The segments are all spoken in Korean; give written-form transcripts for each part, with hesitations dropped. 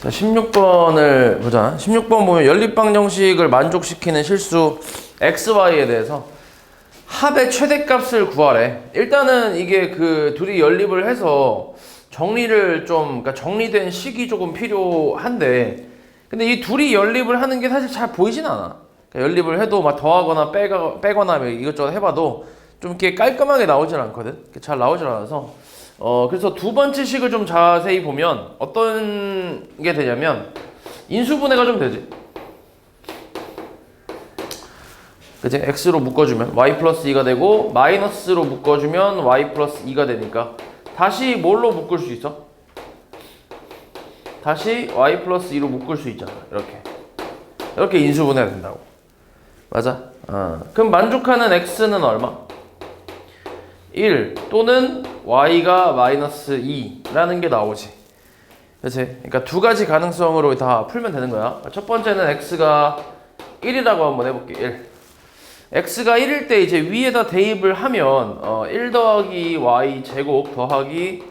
자, 16번을 보자. 16번 보면 연립방정식을 만족시키는 실수 xy에 대해서 합의 최대값을 구하래. 일단은 이게 그 둘이 연립을 해서 정리를 좀, 그러니까 정리된 식이 조금 필요한데, 근데 이 둘이 연립을 하는 게 사실 잘 보이진 않아. 그러니까 연립을 해도 막 더하거나 빼거나 이것저것 해봐도 좀 이렇게 깔끔하게 나오진 않거든. 이렇게 잘 나오진 않아서. 그래서 두 번째 식을 좀 자세히 보면 어떤 게 되냐면 인수분해가 좀 되지. 그치? x로 묶어주면 y 플러스 2가 되고 마이너스로 묶어주면 y 플러스 2가 되니까 다시 뭘로 묶을 수 있어? 다시 y 플러스 2로 묶을 수 있잖아. 이렇게 인수분해가 된다고. 맞아? 그럼 만족하는 x는 얼마? 1 또는 y가 마이너스 2라는 게 나오지. 그치? 그러니까 두 가지 가능성으로 다 풀면 되는 거야. 첫 번째는 x가 1이라고 한번 해볼게. 1. x가 1일 때 이제 위에다 대입을 하면 1 더하기 y 제곱 더하기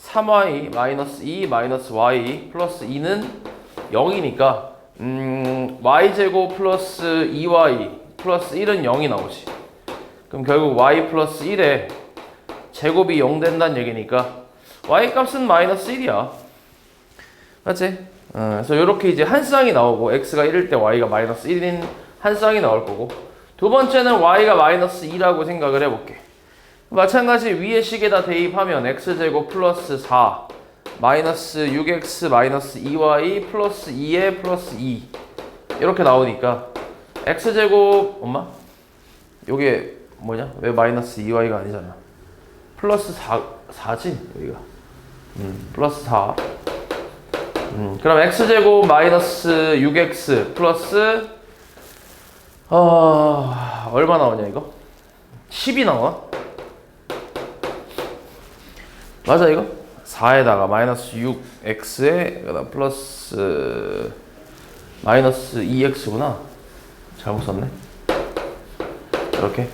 3y 마이너스 2 마이너스 y 플러스 2는 0이니까 y 제곱 플러스 2y 플러스 1은 0이 나오지. 그럼 결국 y 플러스 1에 제곱이 0 된다는 얘기니까 y 값은 마이너스 1이야. 맞지? 그래서 이렇게 이제 한 쌍이 나오고 x가 1일 때 y가 마이너스 1인 한 쌍이 나올 거고, 두 번째는 y가 마이너스 2라고 생각을 해볼게. 마찬가지 위에 식에다 대입하면 x제곱 플러스 4 마이너스 6x 마이너스 2y 플러스 2에 플러스 2 이렇게 나오니까 x제곱 엄마? 요게 뭐냐? 왜 마이너스 2y가 아니잖아. 플러스 4지 여기가. 플러스 4. 그럼 x제곱 마이너스 6x 플러스 얼마 나오냐 이거? 10이 나와? 맞아 이거? 4에다가 마이너스 6x에 플러스 마이너스 2x구나. 잘못 썼네. 이렇게.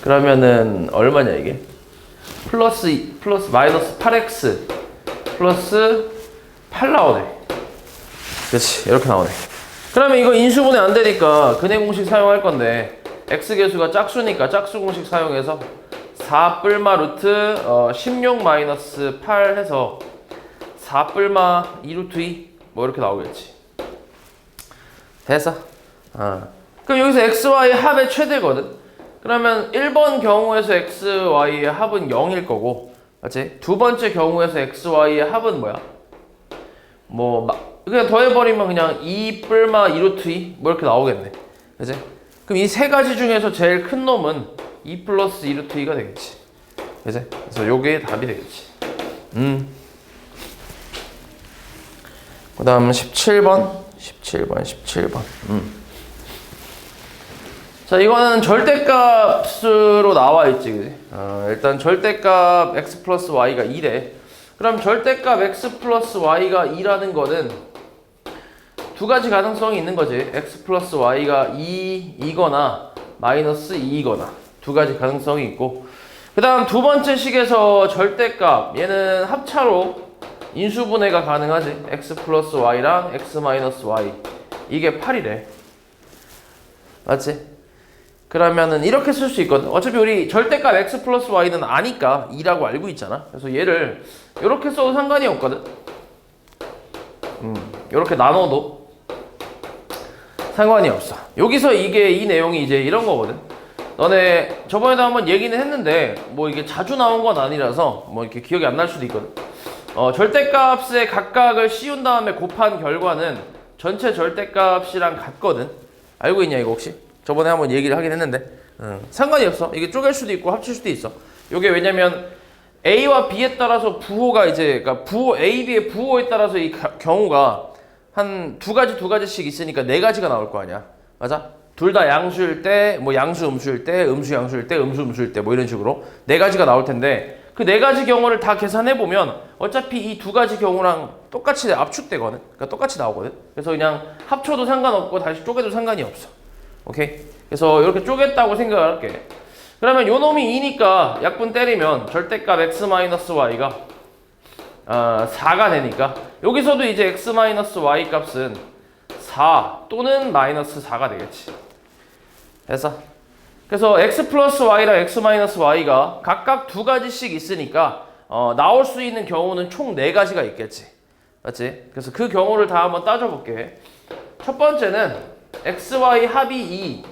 그러면은 얼마냐 이게? 플러스 마이너스 8x 플러스 8 나오네. 그렇지, 이렇게 나오네. 그러면 이거 인수분해 안 되니까 근해 공식 사용할 건데 x 계수가 짝수니까 짝수 공식 사용해서 4 뿔마 루트 16 마이너스 8 해서 4 뿔마 2 루트 2 뭐 이렇게 나오겠지. 됐어. 그럼 여기서 xy 합의 최대거든. 그러면 1번 경우에서 xy의 합은 0일 거고, 맞지? 두 번째 경우에서 xy의 합은 뭐야? 뭐 그냥 더해버리면 그냥 2 뿔마 2 루트 2 뭐 이렇게 나오겠네. 그치? 그럼 이 세 가지 중에서 제일 큰 놈은 2 플러스 2 루트 2가 되겠지. 그치? 그래서 요게 답이 되겠지. 그 다음 17번. 자, 이거는 절대값으로 나와 있지, 그지? 일단 절대값 x 플러스 y가 2래. 그럼 절대값 x 플러스 y가 2라는 거는 두 가지 가능성이 있는 거지. x 플러스 y가 2이거나 마이너스 2이거나 두 가지 가능성이 있고, 그 다음 두 번째 식에서 절대값 얘는 합차로 인수분해가 가능하지. x 플러스 y랑 x 마이너스 y 이게 8이래. 맞지? 그러면은 이렇게 쓸 수 있거든. 어차피 우리 절대값 x 플러스 y는 아니까 2라고 알고 있잖아. 그래서 얘를 이렇게 써도 상관이 없거든. 이렇게 나눠도 상관이 없어. 여기서 이 내용이 이제 이런 거거든. 너네 저번에도 한번 얘기는 했는데 뭐 이게 자주 나온 건 아니라서 뭐 이렇게 기억이 안 날 수도 있거든. 절대값의 각각을 씌운 다음에 곱한 결과는 전체 절대값이랑 같거든. 알고 있냐 이거 혹시? 저번에 한번 얘기를 하긴 했는데 상관이 없어. 이게 쪼갤 수도 있고 합칠 수도 있어. 이게 왜냐면 A와 B에 따라서 부호가 이제 그러니까 부호 A, B의 부호에 따라서 이 경우가 한 두 가지씩 있으니까 네 가지가 나올 거 아니야. 맞아? 둘 다 양수일 때, 뭐 양수 음수일 때, 음수 양수일 때, 음수 음수일 때 뭐 이런 식으로 네 가지가 나올 텐데 그 네 가지 경우를 다 계산해 보면 어차피 이 두 가지 경우랑 똑같이 압축되거든. 그러니까 똑같이 나오거든. 그래서 그냥 합쳐도 상관없고 다시 쪼개도 상관이 없어. 오케이? 그래서 이렇게 쪼갰다고 생각을 할게. 그러면 요 놈이 2니까 약분 때리면 절대값 x-y가 4가 되니까 여기서도 이제 x-y 값은 4 또는 마이너스 4가 되겠지. 그래서 x 플러스 y랑 x 마이너스 y가 각각 두 가지씩 있으니까 나올 수 있는 경우는 총 4가지가 있겠지. 맞지? 그래서 그 경우를 다 한번 따져볼게. 첫 번째는 xy 합이 2,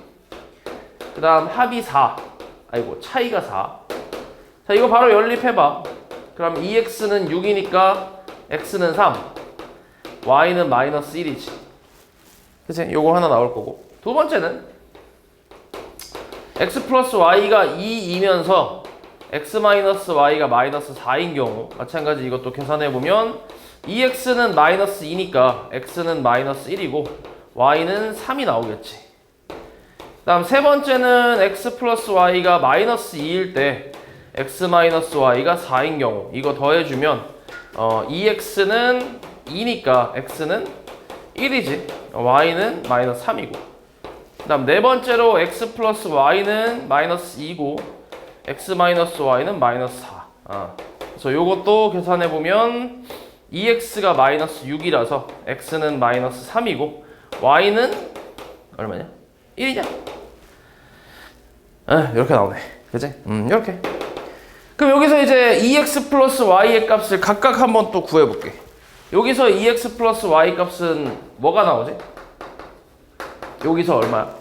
그 다음 합이 4, 아이고 차이가 4. 자, 이거 바로 연립해봐. 그럼 2x는 6이니까 x는 3, y는 마이너스 1이지. 그치? 요거 하나 나올 거고. 두 번째는 x 플러스 y가 2이면서 x 마이너스 y가 마이너스 4인 경우 마찬가지 이것도 계산해보면 2x는 마이너스 2니까 x는 마이너스 1이고 y는 3이 나오겠지. 그 다음 세 번째는 x 플러스 y가 마이너스 2일 때 x 마이너스 y가 4인 경우 이거 더해주면 2x는 2니까 x는 1이지. y는 마이너스 3이고 그 다음 네 번째로 x 플러스 y는 마이너스 2고 x 마이너스 y는 마이너스 4. 그래서 요것도 계산해보면 2x가 마이너스 6이라서 x는 마이너스 3이고 y는 얼마냐? 1이냐? 이렇게 나오네. 그치? 이렇게. 그럼 여기서 이제 2x 플러스 y의 값을 각각 한번 또 구해볼게. 여기서 2x 플러스 y 값은 뭐가 나오지? 여기서 얼마야?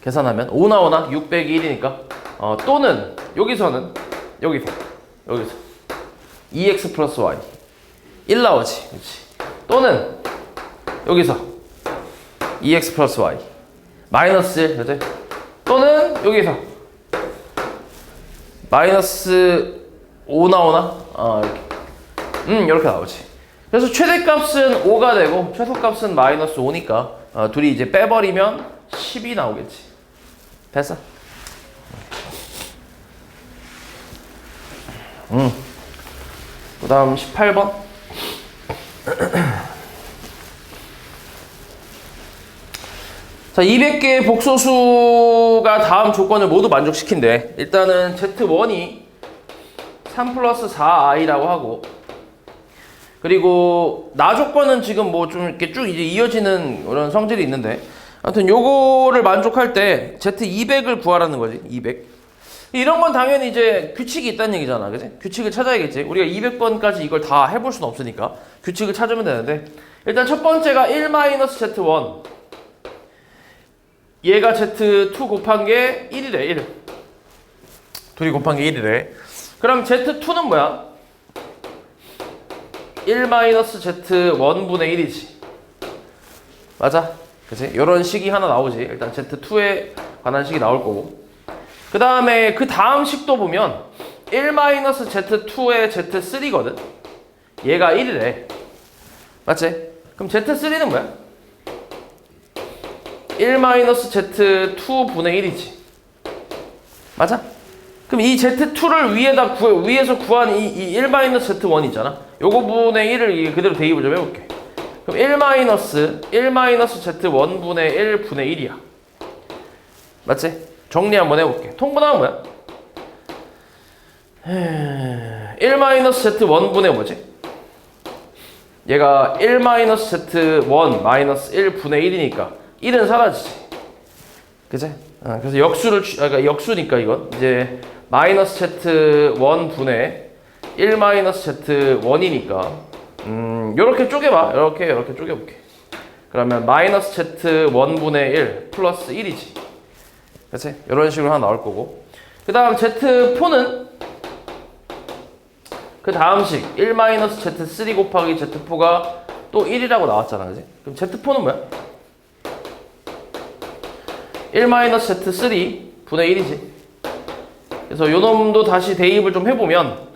계산하면 5 나오나? 6 빼기 1이니까 또는 여기서 2x 플러스 y 1 나오지. 그렇지. 또는 여기서 2x 플러스 y 마이너스 1. 그렇지? 또는 여기서 마이너스 5 나오나? 이렇게 나오지. 그래서 최대값은 5가 되고 최소값은 마이너스 5니까 둘이 이제 빼버리면 10이 나오겠지. 됐어? 그 다음 18번. 자, 200개의 복소수가 다음 조건을 모두 만족시킨대. 일단은 Z1이 3 플러스 4i라고 하고, 그리고 나 조건은 지금 뭐 좀 이렇게 쭉 이제 이어지는 그런 성질이 있는데, 아무튼 요거를 만족할 때 Z200을 구하라는 거지. 200. 이런 건 당연히 이제 규칙이 있다는 얘기잖아. 그치? 규칙을 찾아야겠지. 우리가 200번까지 이걸 다 해볼 수는 없으니까 규칙을 찾으면 되는데, 일단 첫 번째가 1-Z1. 얘가 Z2 곱한 게 1이래. 1. 둘이 곱한 게 1이래. 그럼 Z2는 뭐야? 1-Z1분의 1이지. 맞아? 그치? 요런 식이 하나 나오지. 일단 Z2에 관한 식이 나올 거고. 그 다음에 그 다음 식도 보면 1-Z2의 Z3거든? 얘가 1이래. 맞지? 그럼 Z3는 뭐야? 1-Z2분의 1이지. 맞아? 그럼 이 Z2를 위에서 구한 이 1-Z1 있잖아. 요거 분의 1을 그대로 대입을 좀 해볼게. 그럼 1-Z1분의 1분의 1이야. 맞지? 정리 한번 해볼게. 통분하면 뭐야? 1-Z1분의 뭐지? 얘가 1-Z1 마이너스 1분의 1이니까 1은 사라지지. 그치? 그래서 그러니까 역수니까 이건 이제 마이너스 Z1분의 1-Z1이니까 요렇게 쪼개봐. 이렇게 쪼개볼게. 그러면 마이너스 Z1분의 1 플러스 1이지. 그치? 이런 식으로 하나 나올 거고. 그 다음 Z4는 그 다음 식 1-Z3 곱하기 Z4가 또 1이라고 나왔잖아. 그치? 그럼 Z4는 뭐야? 1-Z3 분의 1이지. 그래서 요 놈도 다시 대입을 좀 해보면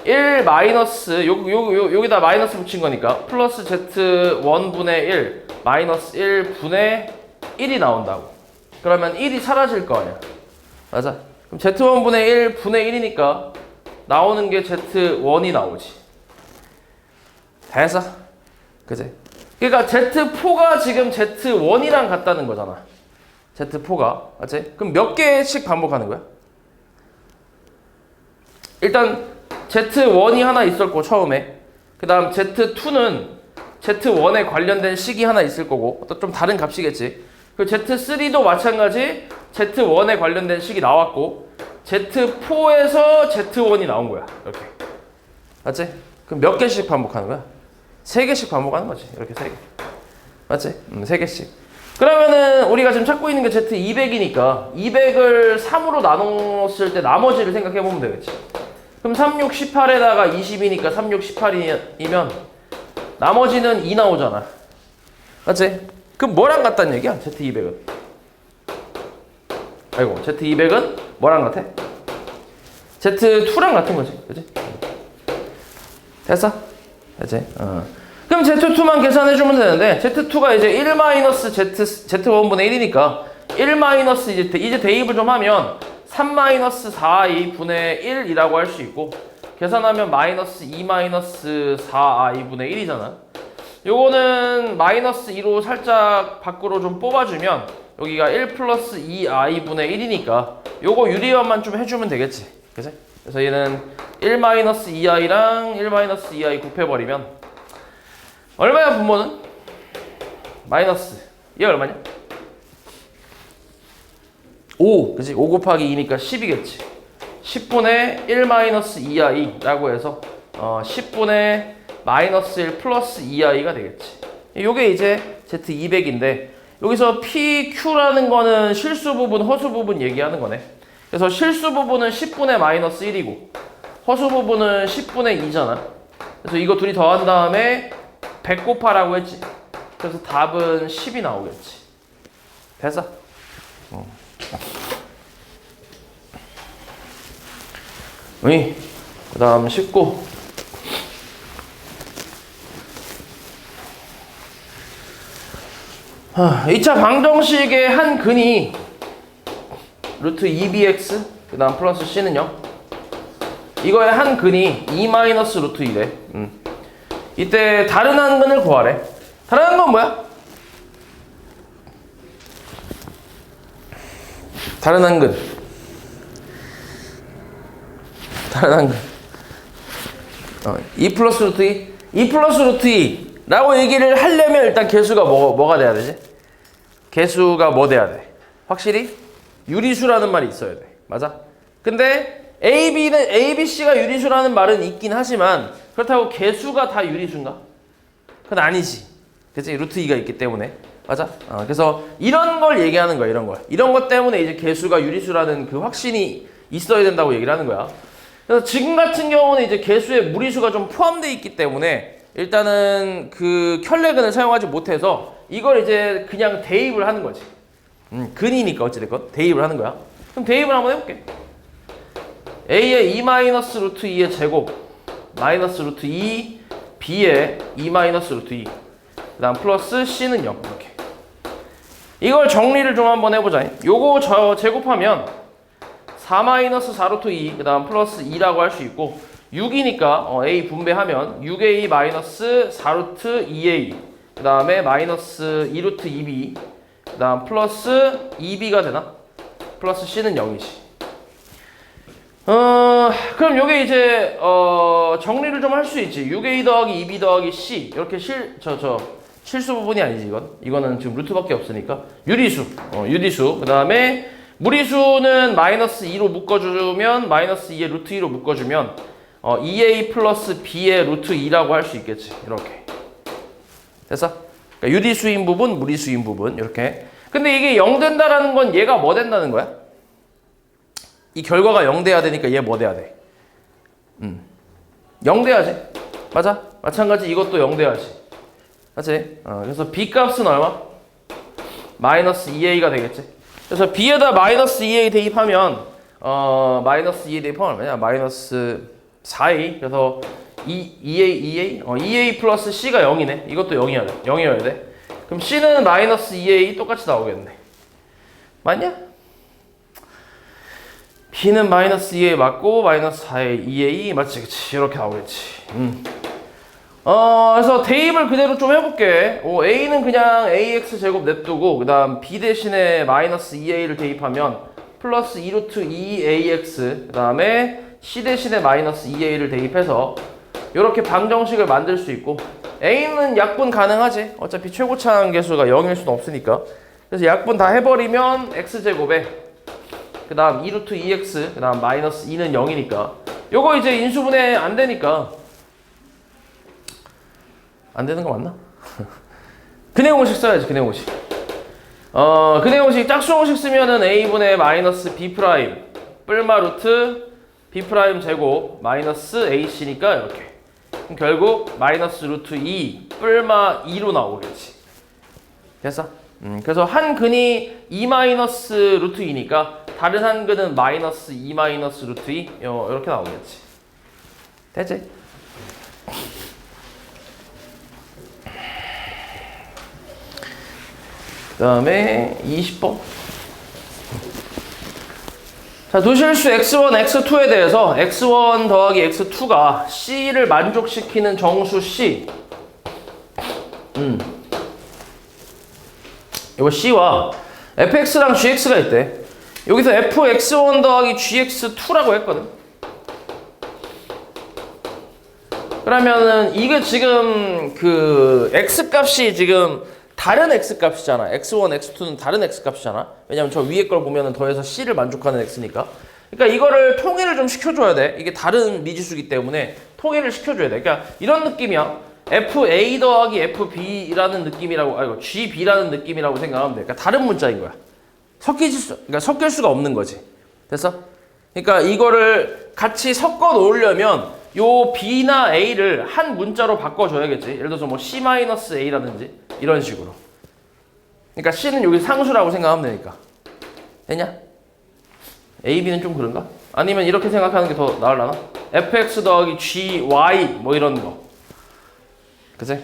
1 마이너스 여기다 마이너스 붙인 거니까 플러스 Z1분의 1 마이너스 1분의 1이 나온다고. 그러면 1이 사라질 거 아니야. 맞아. 그럼 Z1분의 1분의 1이니까 나오는 게 Z1이 나오지. 됐어? 그치? 그러니까 Z4가 지금 Z1이랑 같다는 거잖아. Z4가. 맞지? 그럼 몇 개씩 반복하는 거야? 일단 Z1이 하나 있을 거고 처음에. 그 다음 Z2는 Z1에 관련된 식이 하나 있을 거고 또 좀 다른 값이겠지. 그 Z3도 마찬가지 Z1에 관련된 식이 나왔고 Z4에서 Z1이 나온 거야. 이렇게. 맞지? 그럼 몇 개씩 반복하는 거야? 3개씩 반복하는 거지. 이렇게 3개. 맞지? 3개씩. 그러면은 우리가 지금 찾고 있는 게 Z200이니까 200을 3으로 나눴을 때 나머지를 생각해 보면 되겠지. 그럼 36, 18에다가 20이니까 36, 18이면 나머지는 2 나오잖아. 맞지? 그럼 뭐랑 같다는 얘기야? Z200은. 아이고, Z200은 뭐랑 같아? Z2랑 같은 거지. 그치? 됐어? 됐지? 그럼 Z2만 계산해주면 되는데, Z2가 이제 1-Z1분의 1이니까, 1- 이제 대입을 좀 하면, 3-4i분의 1이라고 할 수 있고, 계산하면 -2-4i분의 1이잖아. 요거는 -2로 살짝 밖으로 좀 뽑아주면, 여기가 1 플러스 2i분의 1이니까, 요거 유리화만 좀 해주면 되겠지. 그치? 그래서 얘는 1-2i랑 1-2i 곱해버리면 얼마야 분모는? 마이너스 얘 얼마냐? 5 그치? 5 곱하기 2니까 10이겠지 10분의 1-2i 라고 해서 10분의 -1 플러스 2i가 되겠지. 요게 이제 Z200인데 여기서 PQ라는 거는 실수 부분, 허수 부분 얘기하는 거네. 그래서 실수 부분은 10분의 -1이고 허수 부분은 10분의 2잖아. 그래서 이거 둘이 더한 다음에 100 곱하라고 했지. 그래서 답은 10이 나오겠지. 됐어? 그 다음 19. 하, 2차 방정식의 한 근이 루트 2bx 그 다음 플러스 c는요 이거의 한 근이 2 마이너스 루트 2래. 이때 다른 한 근을 구하래. 다른 한 건 뭐야? 다른 한 근. 다른 한 근. 2 플러스 루트 2? 2 플러스 루트 2라고 얘기를 하려면 일단 개수가 뭐가 돼야 되지? 개수가 뭐 돼야 돼? 확실히? 유리수라는 말이 있어야 돼. 맞아? 근데 ABC가 유리수라는 말은 있긴 하지만 그렇다고 개수가 다 유리수인가? 그건 아니지. 그치? 루트 2가 있기 때문에. 맞아? 그래서 이런 걸 얘기하는 거야. 이런 걸. 이런 것 때문에 이제 개수가 유리수라는 그 확신이 있어야 된다고 얘기를 하는 거야. 그래서 지금 같은 경우는 이제 개수에 무리수가 좀 포함되어 있기 때문에 일단은 그 켤레근을 사용하지 못해서 이걸 이제 그냥 대입을 하는 거지. 근이니까 어찌됐건 대입을 하는 거야. 그럼 대입을 한번 해볼게. A의 2 마이너스 루트 2의 제곱 마이너스 루트 2 B의 2 마이너스 루트 2 그 다음 플러스 C는 0 이렇게. 이걸 정리를 좀 한번 해보자. 요거 제곱하면 4 마이너스 4 루트 2 그 다음 플러스 2라고 할 수 있고 6이니까 A 분배하면 6A 마이너스 4 루트 2A 그 다음에 마이너스 2 루트 2B 그 다음 플러스 2B가 되나? 플러스 C는 0이지. 그럼 요게 이제 정리를 좀 할 수 있지. 6A 더하기 2B 더하기 C 이렇게 실수 부분이 아니지. 이거는 지금 루트밖에 없으니까 유리수 유리수 그 다음에 무리수는 마이너스 2로 묶어주면 마이너스 2의 루트 2로 묶어주면 2A 플러스 B의 루트 2라고 할 수 있겠지. 이렇게 됐어? 그러니까 유리수인 부분 무리수인 부분 이렇게. 근데 이게 0 된다라는 건 얘가 뭐 된다는 거야? 이 결과가 0 돼야 되니까 얘 뭐 돼야 돼? 0 돼야지. 맞아? 마찬가지 이것도 0 돼야지. 맞지? 그래서 B 값은 얼마? 마이너스 2A가 되겠지. 그래서 B에다 마이너스 2A 대입하면 마이너스 2A 대입하면 얼마냐? 마이너스 4A. 그래서 2A 플러스 C가 0이네. 이것도 0이어야 돼. 그럼 C는 마이너스 2A 똑같이 나오겠네. 맞냐? B는 마이너스 2A 맞고 마이너스 4A, 2A 맞지? 그치? 이렇게 나오겠지. 그래서 대입을 그대로 좀 해볼게. A는 그냥 AX 제곱 냅두고 그 다음 B 대신에 마이너스 2A를 대입하면 플러스 2루트 2AX 그 다음에 C 대신에 마이너스 2a를 대입해서 이렇게 방정식을 만들 수 있고 a는 약분 가능하지. 어차피 최고차항 계수가 0일 수는 없으니까. 그래서 약분 다 해버리면 x제곱에 그 다음 2루트 2x 그 다음 마이너스 2는 0이니까 요거 이제 인수분해 안 되니까 안 되는 거 맞나? 근해 공식 써야지. 근해 공식. 근해 공식 짝수 공식 쓰면은 a분의 마이너스 b 프라임 뿔마 루트 b 프라임 제곱 마이너스 ac니까 이렇게. 그럼 결국 마이너스 루트 2 뿔마 2로 나오겠지. 됐어? 그래서 한 근이 2 마이너스 루트 2니까 다른 한 근은 마이너스 2 마이너스 루트 2 이렇게 나오겠지. 됐지? 그 다음에 20번. 자, 도실수 x1, x2에 대해서 x1 더하기 x2가 c를 만족시키는 정수 c. 이거 c와 fx랑 gx가 있대. 여기서 fx1 더하기 gx2라고 했거든. 그러면은 이게 지금 그 x값이 지금 다른 x값이잖아. x1, x2는 다른 x값이잖아. 왜냐면 저 위에 걸 보면은 더해서 c를 만족하는 x니까. 그러니까 이거를 통일을 좀 시켜줘야 돼. 이게 다른 미지수기 때문에 통일을 시켜줘야 돼. 그러니까 이런 느낌이야. fa 더하기 fb라는 느낌이라고, 아이고 gb라는 느낌이라고 생각하면 돼. 그러니까 다른 문자인 거야. 그러니까 섞일 수가 없는 거지. 됐어? 그러니까 이거를 같이 섞어 놓으려면 요 b나 a를 한 문자로 바꿔줘야겠지. 예를 들어서 뭐 c-a라든지 이런 식으로. 그러니까 c는 여기 상수라고 생각하면 되니까. 됐냐? a, b는 좀 그런가? 아니면 이렇게 생각하는 게 더 나으려나? fx 더하기 gy 뭐 이런 거. 그치?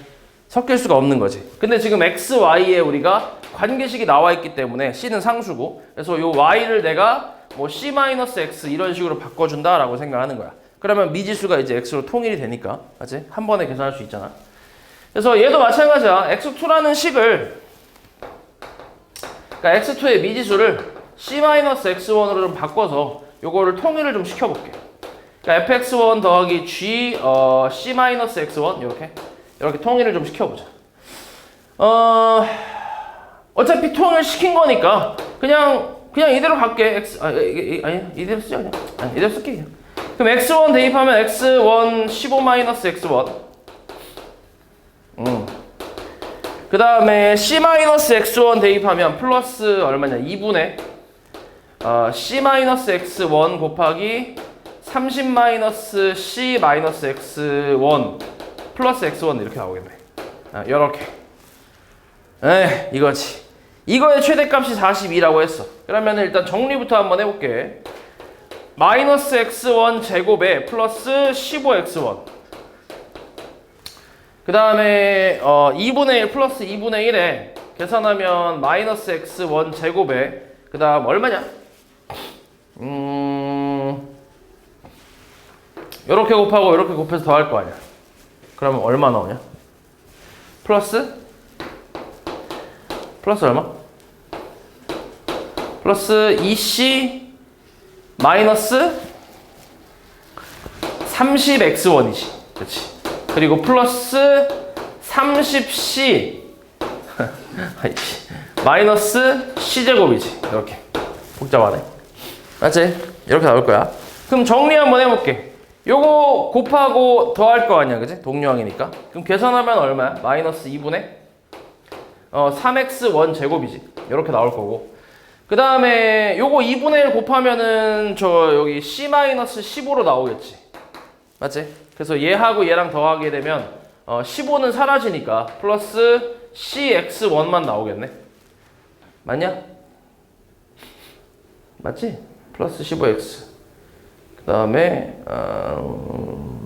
섞일 수가 없는 거지. 근데 지금 x, y에 우리가 관계식이 나와 있기 때문에 c는 상수고, 그래서 요 y를 내가 뭐 c-x 이런 식으로 바꿔준다라고 생각하는 거야. 그러면 미지수가 이제 x로 통일이 되니까, 맞지? 한 번에 계산할 수 있잖아. 그래서 얘도 마찬가지야. x2라는 식을, 그러니까 x2의 미지수를 c-x1으로 좀 바꿔서 요거를 통일을 좀 시켜볼게. 그러니까 fx1 더하기 g c-x1 이렇게 통일을 좀 시켜보자. 어차피 통일 시킨 거니까 그냥 이대로 갈게. 아니 이대로 쓰자 그냥. 아니, 이대로 쓸게 그냥. 그럼 x1 대입하면 x1 15-x1. 그 다음에 c-x1 대입하면 플러스 얼마냐? 2분의 c-x1 곱하기 30-c-x1 플러스 x1 이렇게 나오겠네. 요렇게. 이거지. 이거의 최대값이 42라고 했어. 그러면 일단 정리부터 한번 해볼게. 마이너스 x1 제곱에 플러스 15x1. 그 다음에 2분의 1 플러스 2분의 1에 계산하면 마이너스 x1 제곱에 그 다음 얼마냐? 요렇게 곱하고 요렇게 곱해서 더할 거 아니야. 그러면 얼마 나오냐? 플러스 얼마? 플러스 2c 마이너스 30x1이지. 그렇지. 그리고 플러스 30c 마이너스 c제곱이지. 이렇게. 복잡하네. 맞지? 이렇게 나올 거야. 그럼 정리 한번 해볼게. 요거 곱하고 더할 거 아니야. 그치? 동류항이니까. 그럼 계산하면 얼마야? 마이너스 2분의 3x1 제곱이지. 이렇게 나올 거고. 그 다음에 요거 2분의 1 곱하면은 저 여기 c-15로 나오겠지. 맞지? 그래서 얘하고 얘랑 더하게 되면 15는 사라지니까 플러스 cx1만 나오겠네. 맞냐? 맞지? 플러스 15x. 그 다음에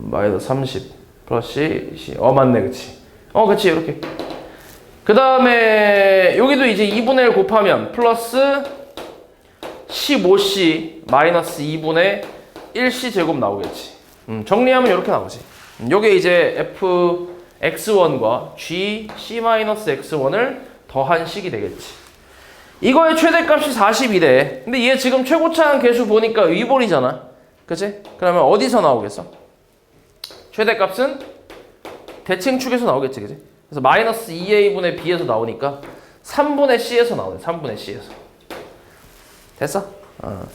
마이너스 30 플러스 c. 맞네. 그치? 그치. 이렇게. 그 다음에 여기도 이제 2분의 1 곱하면 플러스 15c 마이너스 2분의 1c 제곱 나오겠지. 정리하면 이렇게 나오지. 요게 이제 fx1과 g c-x1을 더한 식이 되겠지. 이거의 최대값이 42래. 근데 얘 지금 최고차항 계수 보니까 위볼이잖아. 그치? 그러면 어디서 나오겠어? 최대값은 대칭축에서 나오겠지, 그치? 그래서 마이너스 2a분의 b에서 나오니까 3분의 c에서 나오네. 3분의 c에서. 됐어?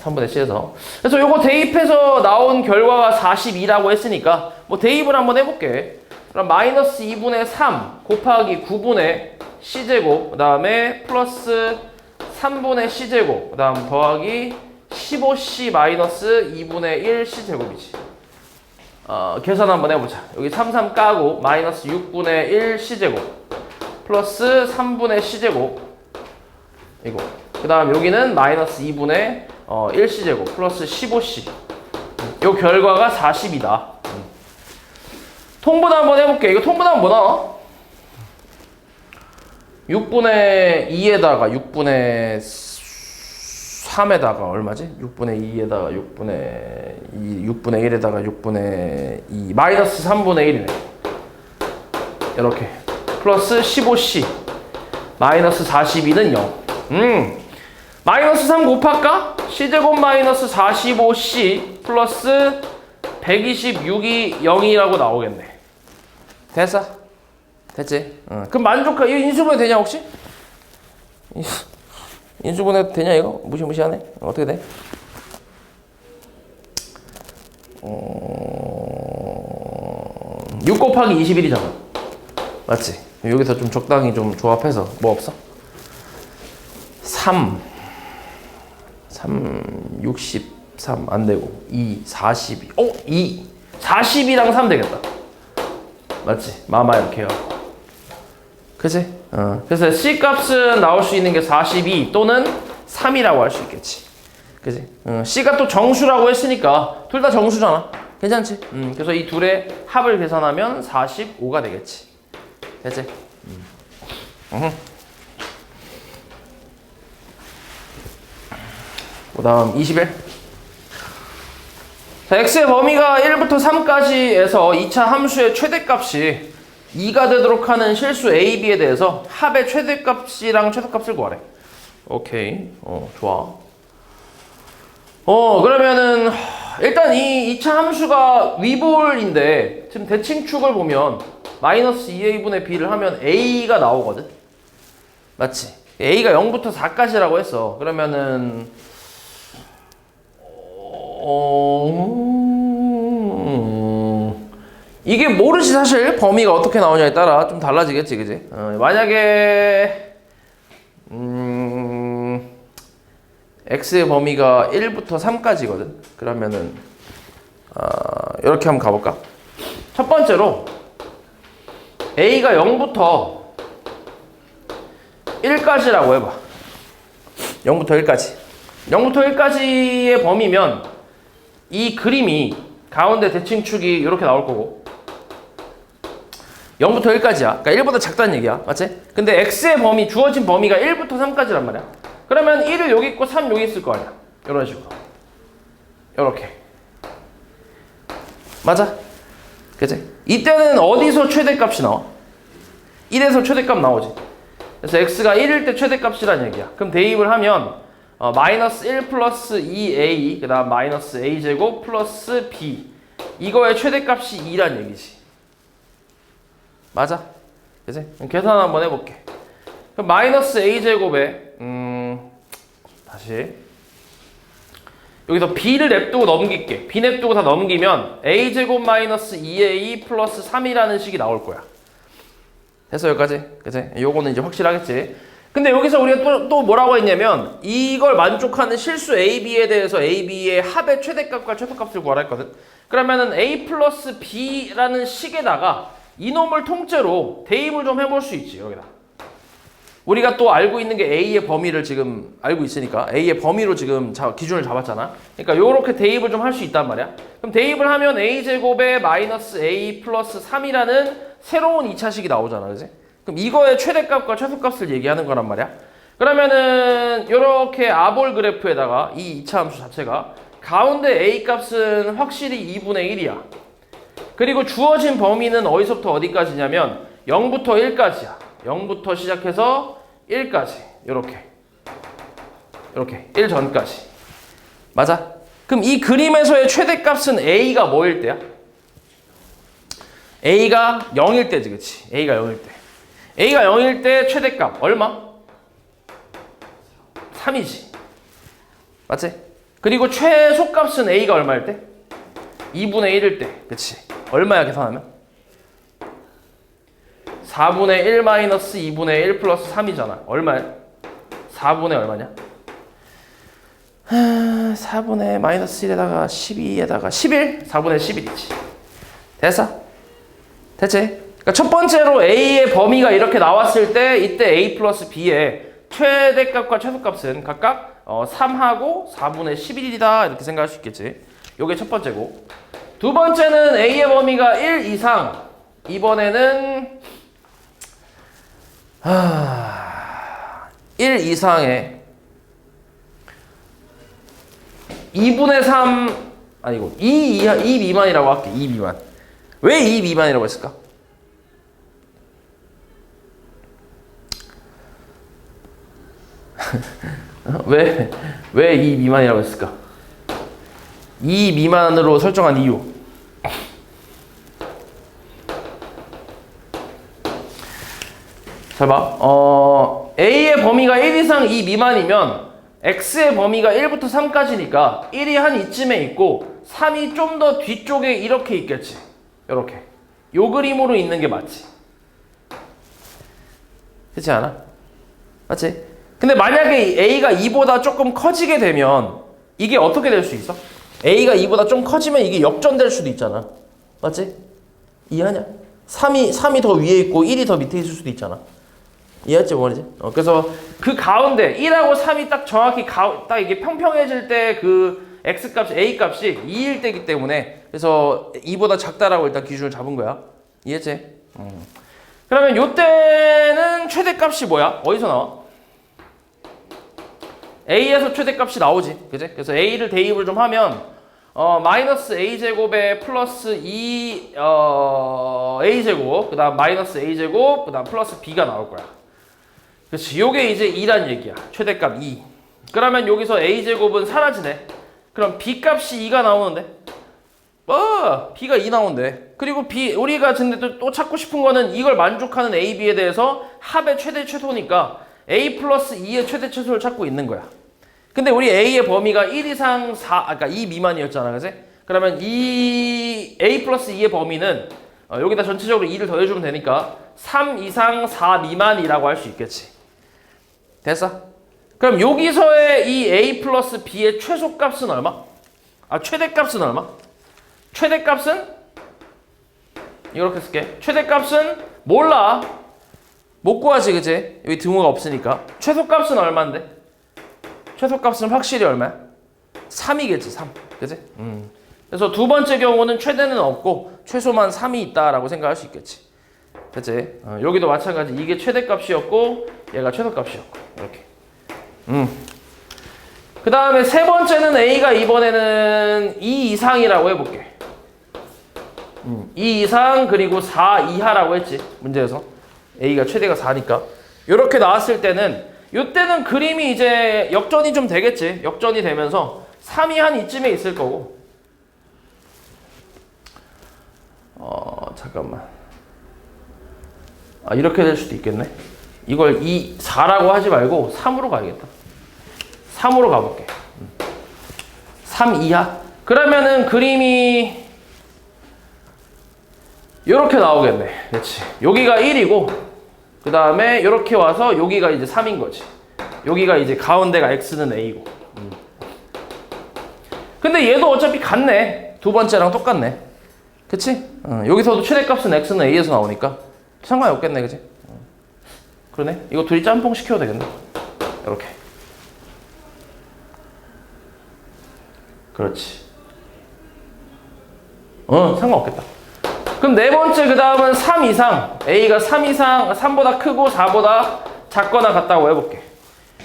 3분의 c에서. 그래서 요거 대입해서 나온 결과가 42라고 했으니까 뭐 대입을 한번 해볼게. 그럼 마이너스 2분의 3 곱하기 9분의 c제곱, 그 다음에 플러스 3분의 c제곱, 그 다음 더하기 15c 마이너스 2분의 1 c제곱이지. 계산 한번 해보자. 여기 33 까고 마이너스 6분의 1 c제곱 플러스 3분의 c제곱 이거. 그 다음 여기는 마이너스 2분의 1 c제곱 플러스 15c. 요 결과가 40이다. 통분 한번 해볼게. 이거 통분하면 뭐 나와? 6분의 2에다가 6분의 3에다가 얼마지? 6분의 2에다가 6분의 1에다가 6분의 2 마이너스 3분의 1이네. 이렇게 플러스 15c 마이너스 42는 0. 마이너스 3 곱할까? c제곱 마이너스 45c 플러스 126이 0이라고 나오겠네. 됐어? 됐지? 그럼 만족하, 이거 인수분해 되냐 혹시? 인수분해 되냐 이거? 무시무시하네? 어떻게 돼? 6 곱하기 21이잖아. 맞지? 여기서 좀 적당히 좀 조합해서 뭐 없어? 3 63 안되고 2 42 2 42랑 3 되겠다. 맞지? 마마 이렇게 해요. 그치? 그래서 C값은 나올 수 있는 게 42 또는 3이라고 할 수 있겠지. 그치? C가 또 정수라고 했으니까 둘 다 정수잖아. 괜찮지? 그래서 이 둘의 합을 계산하면 45가 되겠지. 됐지? 그 다음 21. 자, x의 범위가 1부터 3까지에서 2차 함수의 최대값이 2가 되도록 하는 실수 a, b에 대해서 합의 최대값이랑 최소값을 구하래. 오케이. 좋아. 그러면은 일단 이 2차 함수가 위볼인데 지금 대칭축을 보면 마이너스 2a분의 b를 하면 a가 나오거든. 맞지? a가 0부터 4까지라고 했어. 그러면은 이게 모르지. 사실 범위가 어떻게 나오냐에 따라 좀 달라지겠지, 그지? 만약에 x의 범위가 1부터 3까지거든. 그러면은 이렇게 한번 가볼까? 첫 번째로 a가 0부터 1까지라고 해봐. 0부터 1까지. 0부터 1까지의 범위면 이 그림이 가운데 대칭축이 이렇게 나올 거고 0부터 1까지야. 그러니까 1보다 작다는 얘기야. 맞지? 근데 x의 범위, 주어진 범위가 1부터 3까지란 말이야. 그러면 1을 여기 있고 3 여기 있을 거 아니야. 이런 식으로. 이렇게. 맞아? 그치? 이때는 어디서 최대값이 나와? 1에서 최대값 나오지. 그래서 x가 1일 때 최대값이란 얘기야. 그럼 대입을 하면 마이너스 1 플러스 2a 그 다음 마이너스 a제곱 플러스 b 이거의 최대값이 2란 얘기지. 맞아? 그치? 계산 한번 해볼게. 그럼 마이너스 a제곱에 다시 여기서 b를 냅두고 넘길게. b 냅두고 다 넘기면 a제곱 마이너스 2a 플러스 3이라는 식이 나올 거야. 됐어 여기까지? 그치? 요거는 이제 확실하겠지. 근데 여기서 우리가 또 뭐라고 했냐면 이걸 만족하는 실수 a, b에 대해서 a, b의 합의 최대값과 최소값을 구하라 했거든. 그러면은 a 플러스 b라는 식에다가 이놈을 통째로 대입을 좀 해볼 수 있지. 여기다 우리가 또 알고 있는 게 a의 범위를 지금 알고 있으니까 a의 범위로 지금 기준을 잡았잖아. 그러니까 요렇게 대입을 좀 할 수 있단 말이야. 그럼 대입을 하면 a제곱에 마이너스 a 플러스 3이라는 새로운 2차식이 나오잖아. 그지? 그럼 이거의 최대값과 최소값을 얘기하는 거란 말이야. 그러면은 요렇게 아볼 그래프에다가 이 2차 함수 자체가 가운데 a 값은 확실히 2분의 1이야. 그리고 주어진 범위는 어디서부터 어디까지냐면 0부터 1까지야. 0부터 시작해서 1까지. 요렇게 1 전까지. 맞아? 그럼 이 그림에서의 최대값은 a가 뭐일 때야? a가 0일 때지, 그치? a가 0일 때. a가 0일 때 최대값 얼마? 3이지. 맞지? 그리고 최소값은 a가 얼마일 때? 2분의 1일 때. 그치? 얼마야 계산하면? 4분의 1 마이너스 2분의 1 플러스 3이잖아. 얼마야? 4분의 얼마냐? 4분의 마이너스 1에다가 12에다가 11? 4분의 11이지. 됐어? 됐지? 그러니까 첫 번째로 A의 범위가 이렇게 나왔을 때 이때 A 플러스 B의 최대값과 최소값은 각각 3하고 4분의 11이다 이렇게 생각할 수 있겠지. 요게 첫 번째고, 두 번째는 A의 범위가 1 이상, 이번에는 1 이상의 2분의 3 아니고 2 미만이라고 할게. 2 미만. 왜 2 미만이라고 했을까? 왜 2 미만이라고 했을까? 2 미만으로 설정한 이유. 잘 봐. A의 범위가 1 이상 2 미만이면 X의 범위가 1부터 3까지니까 1이 한 이쯤에 있고 3이 좀 더 뒤쪽에 이렇게 있겠지. 이렇게. 요 그림으로 있는 게 맞지. 그렇지 않아? 맞지? 근데 만약에 A가 2보다 조금 커지게 되면 이게 어떻게 될 수 있어? A가 2보다 좀 커지면 이게 역전될 수도 있잖아. 맞지? 이해하냐? 3이 더 위에 있고 1이 더 밑에 있을 수도 있잖아. 이해했지 뭐지? 그래서 그 가운데 1하고 3이 딱 정확히 딱 이게 평평해질 때 그 X값, A값이 2일 때이기 때문에 그래서 2보다 작다라고 일단 기준을 잡은 거야. 이해했지? 그러면 요때는 최대값이 뭐야? 어디서 나와? A에서 최대값이 나오지. 그지? 그래서 A를 대입을 좀 하면 마이너스 A제곱에 플러스 2 A제곱, 그 다음 마이너스 A제곱, 그 다음 플러스 B가 나올 거야. 그렇지. 요게 이제 2란 얘기야. 최대값 2. 그러면 여기서 A제곱은 사라지네. 그럼 B값이 2가 나오는데? B가 2 나온대. 그리고 B, 우리가 근데 또 찾고 싶은 거는 이걸 만족하는 A, B에 대해서 합의 최대 최소니까 A 플러스 2의 최대 최소를 찾고 있는 거야. 근데 우리 A의 범위가 1 이상 4, 그러니까 2 미만이었잖아. 그치? 그러면 이 A 플러스 2의 범위는 여기다 전체적으로 2를 더해주면 되니까 3 이상 4 미만이라고 할 수 있겠지. 됐어? 그럼 여기서의 이 A 플러스 B의 최소값은 얼마? 최대값은 얼마? 최대값은 이렇게 쓸게. 최대값은 몰라. 못 구하지, 그치? 여기 등호가 없으니까. 최소값은 얼마인데? 최소값은 확실히 얼마야? 3이겠지, 3. 그치? 그래서 두 번째 경우는 최대는 없고 최소만 3이 있다라고 생각할 수 있겠지. 그치? 여기도 마찬가지. 이게 최대값이었고 얘가 최소값이었고 이렇게. 그 다음에 세 번째는 A가 이번에는 2 이상이라고 해볼게. 2 이상 그리고 4 이하라고 했지, 문제에서. A가 최대가 4니까. 이렇게 나왔을 때는 이때는 그림이 이제 역전이 좀 되겠지. 역전이 되면서 3이 한 이쯤에 있을 거고. 잠깐만. 이렇게 될 수도 있겠네. 이걸 4라고 하지 말고 3으로 가야겠다. 3으로 가볼게. 3 이하. 그러면은 그림이 이렇게 나오겠네. 그렇지. 여기가 1이고 그 다음에 이렇게 와서 여기가 이제 3인 거지. 여기가 이제 가운데가 X는 A고. 근데 얘도 어차피 같네. 두 번째랑 똑같네. 그치? 여기서도 최대값은 X는 A에서 나오니까 상관이 없겠네. 그치? 그러네. 이거 둘이 짬뽕 시켜도 되겠네. 이렇게. 그렇지. 상관없겠다. 그럼 네 번째 그 다음은 3 이상. A가 3 이상, 3보다 크고 4보다 작거나 같다고 해볼게.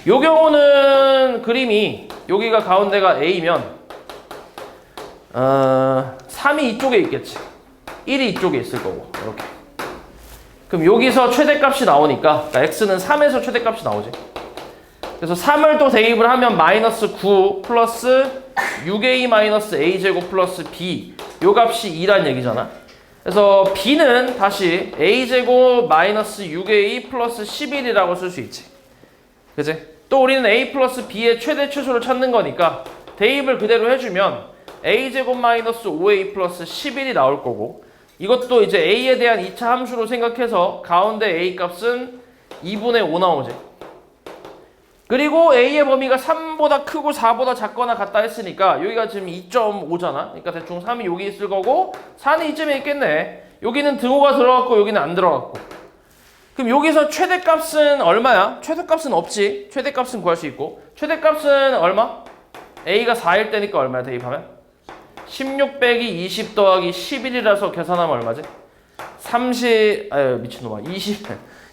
요 경우는 그림이 여기가 가운데가 A면 3이 이쪽에 있겠지. 1이 이쪽에 있을 거고 이렇게. 그럼 여기서 최대값이 나오니까 그러니까 X는 3에서 최대값이 나오지. 그래서 3을 또 대입을 하면 마이너스 9 플러스 6a-a제곱 플러스 b 요 값이 2란 얘기잖아. 그래서 b는 다시 a제곱 마이너스 6a 플러스 11이라고 쓸 수 있지. 그치? 또 우리는 a 플러스 b의 최대 최소를 찾는 거니까 대입을 그대로 해주면 a제곱 마이너스 5a 플러스 11이 나올 거고, 이것도 이제 a에 대한 2차 함수로 생각해서 가운데 a 값은 2분의 5 나오지. 그리고 a의 범위가 3보다 크고 4보다 작거나 같다 했으니까 여기가 지금 2.5잖아. 그러니까 대충 3이 여기 있을 거고 4는 이쯤에 있겠네. 여기는 등호가 들어갔고 여기는 안 들어갔고. 그럼 여기서 최대값은 얼마야? 최대값은 없지. 최대값은 구할 수 있고. 최대값은 얼마? a가 4일 때니까 얼마야 대입하면? 16 빼기 20 더하기 11이라서 계산하면 얼마지? 30... 아유 미친놈아 27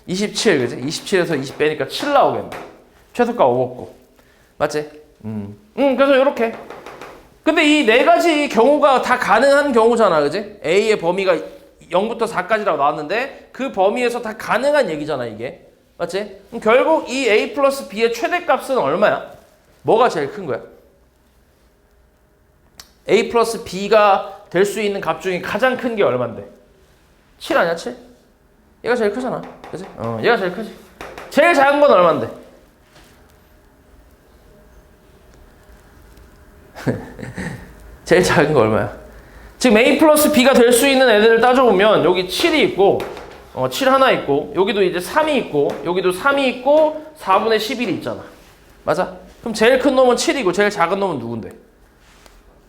그지? 27에서 20 빼니까 7 나오겠네. 최소가 5없고 맞지? 그래서 이렇게. 근데 이 네 가지 경우가 다 가능한 경우잖아, 그지? A의 범위가 0부터 4까지라고 나왔는데 그 범위에서 다 가능한 얘기잖아, 이게. 맞지? 그럼 결국 이 A 플러스 B의 최대값은 얼마야? 뭐가 제일 큰 거야? A 플러스 B가 될 수 있는 값 중에 가장 큰 게 얼만데? 7 아니야, 7? 얘가 제일 크잖아, 그지? 얘가 제일 크지. 제일 작은 건 얼만데? 제일 작은 거 얼마야? 지금 A 플러스 B가 될 수 있는 애들을 따져보면 여기 7이 있고 7 하나 있고 여기도 이제 3이 있고 여기도 3이 있고 4분의 11이 있잖아. 맞아? 그럼 제일 큰 놈은 7이고 제일 작은 놈은 누군데?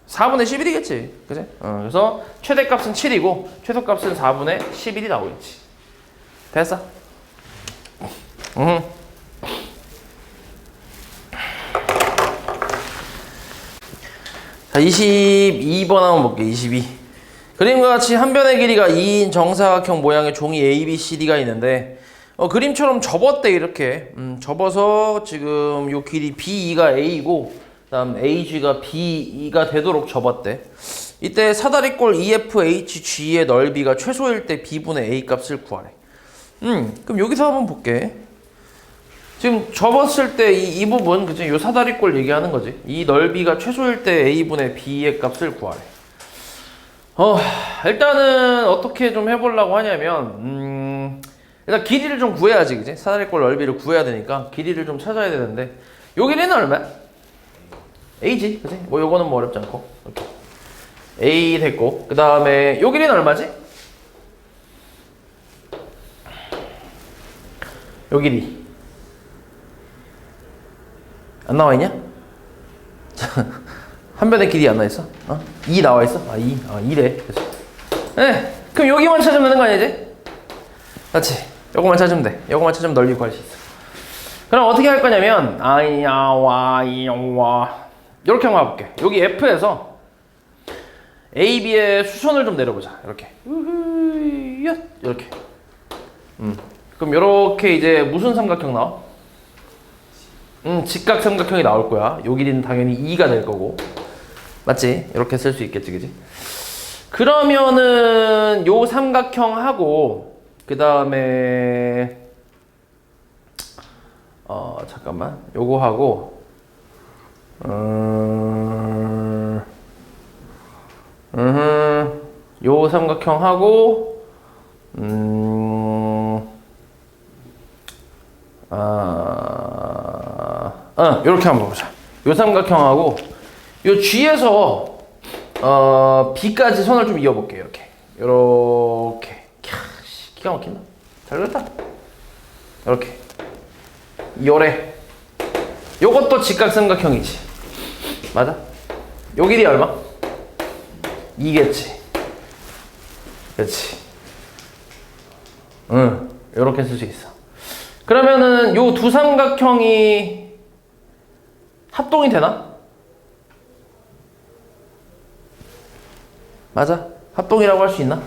4분의 11이겠지. 그치? 그래서 최대값은 7이고 최소값은 4분의 11이 나오겠지. 됐어? 자, 22번 한번 볼게요. 22. 그림과 같이 한 변의 길이가 2인 정사각형 모양의 종이 A, B, C, D가 있는데 그림처럼 접었대. 이렇게 접어서 지금 요 길이 BE가 A이고 그다음 AG가 BE가 되도록 접었대. 이때 사다리꼴 EFHG의 넓이가 최소일 때 B분의 A 값을 구하래. 그럼 여기서 한번 볼게. 지금 접었을 때 이 부분, 그치? 요 사다리꼴 얘기하는 거지. 이 넓이가 최소일 때 A분의 B의 값을 구하래. 일단은 어떻게 좀 해보려고 하냐면, 일단 길이를 좀 구해야지, 그치? 사다리꼴 넓이를 구해야 되니까 길이를 좀 찾아야 되는데, 요 길이는 얼마야? A지, 그치? 뭐 요거는 뭐 어렵지 않고. 이렇게. A 됐고, 그 다음에 요 길이는 얼마지? 요 길이. 안 나와 있냐? 한 변의 길이 안 나와 있어? 2 나와 있어? 2. 2래. 그치? 네. 그럼 여기만 찾으면 되는 거 아니야, 이제? 그렇지. 요거만 찾으면 돼. 요거만 찾으면 넓이 구할 수 있어. 그럼 어떻게 할 거냐면, 이렇게 한번 해볼게. 여기 F에서 A, B의 수선을 좀 내려보자. 이렇게. 이렇게. 그럼 이렇게 이제 무슨 삼각형 나와? 직각삼각형이 나올 거야. 요 길이는 당연히 2가 될 거고. 맞지? 이렇게 쓸 수 있겠지, 그지? 그러면은 요 삼각형하고 그 다음에 잠깐만. 요거 하고 요 삼각형하고 요렇게 한번 보자. 요 삼각형하고 요 G에서 B까지 선을 좀 이어볼게요. 이렇게 요렇게. 기가 막힌다. 잘 그렸다. 이렇게 요래. 요것도 직각삼각형이지. 맞아? 요 길이 얼마? 2겠지. 그렇지. 요렇게 쓸 수 있어. 그러면은 요 두 삼각형이 합동이 되나? 맞아? 합동이라고 할 수 있나?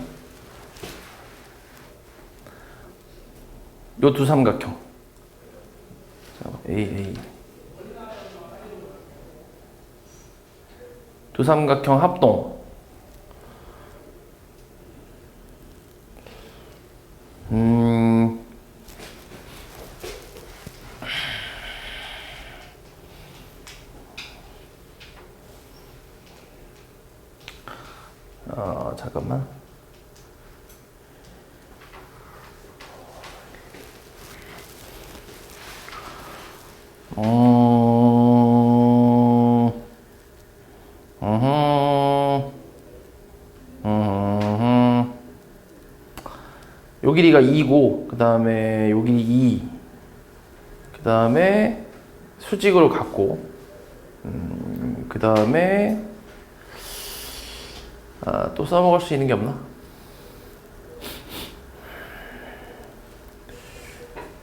요 두 삼각형. A. 두 삼각형 합동. 잠깐만. 요 길이가 2고, 그 다음에 요 길이 2, 그 다음에 수직으로 갖고, 그 다음에 또 써먹을 수 있는 게 없나?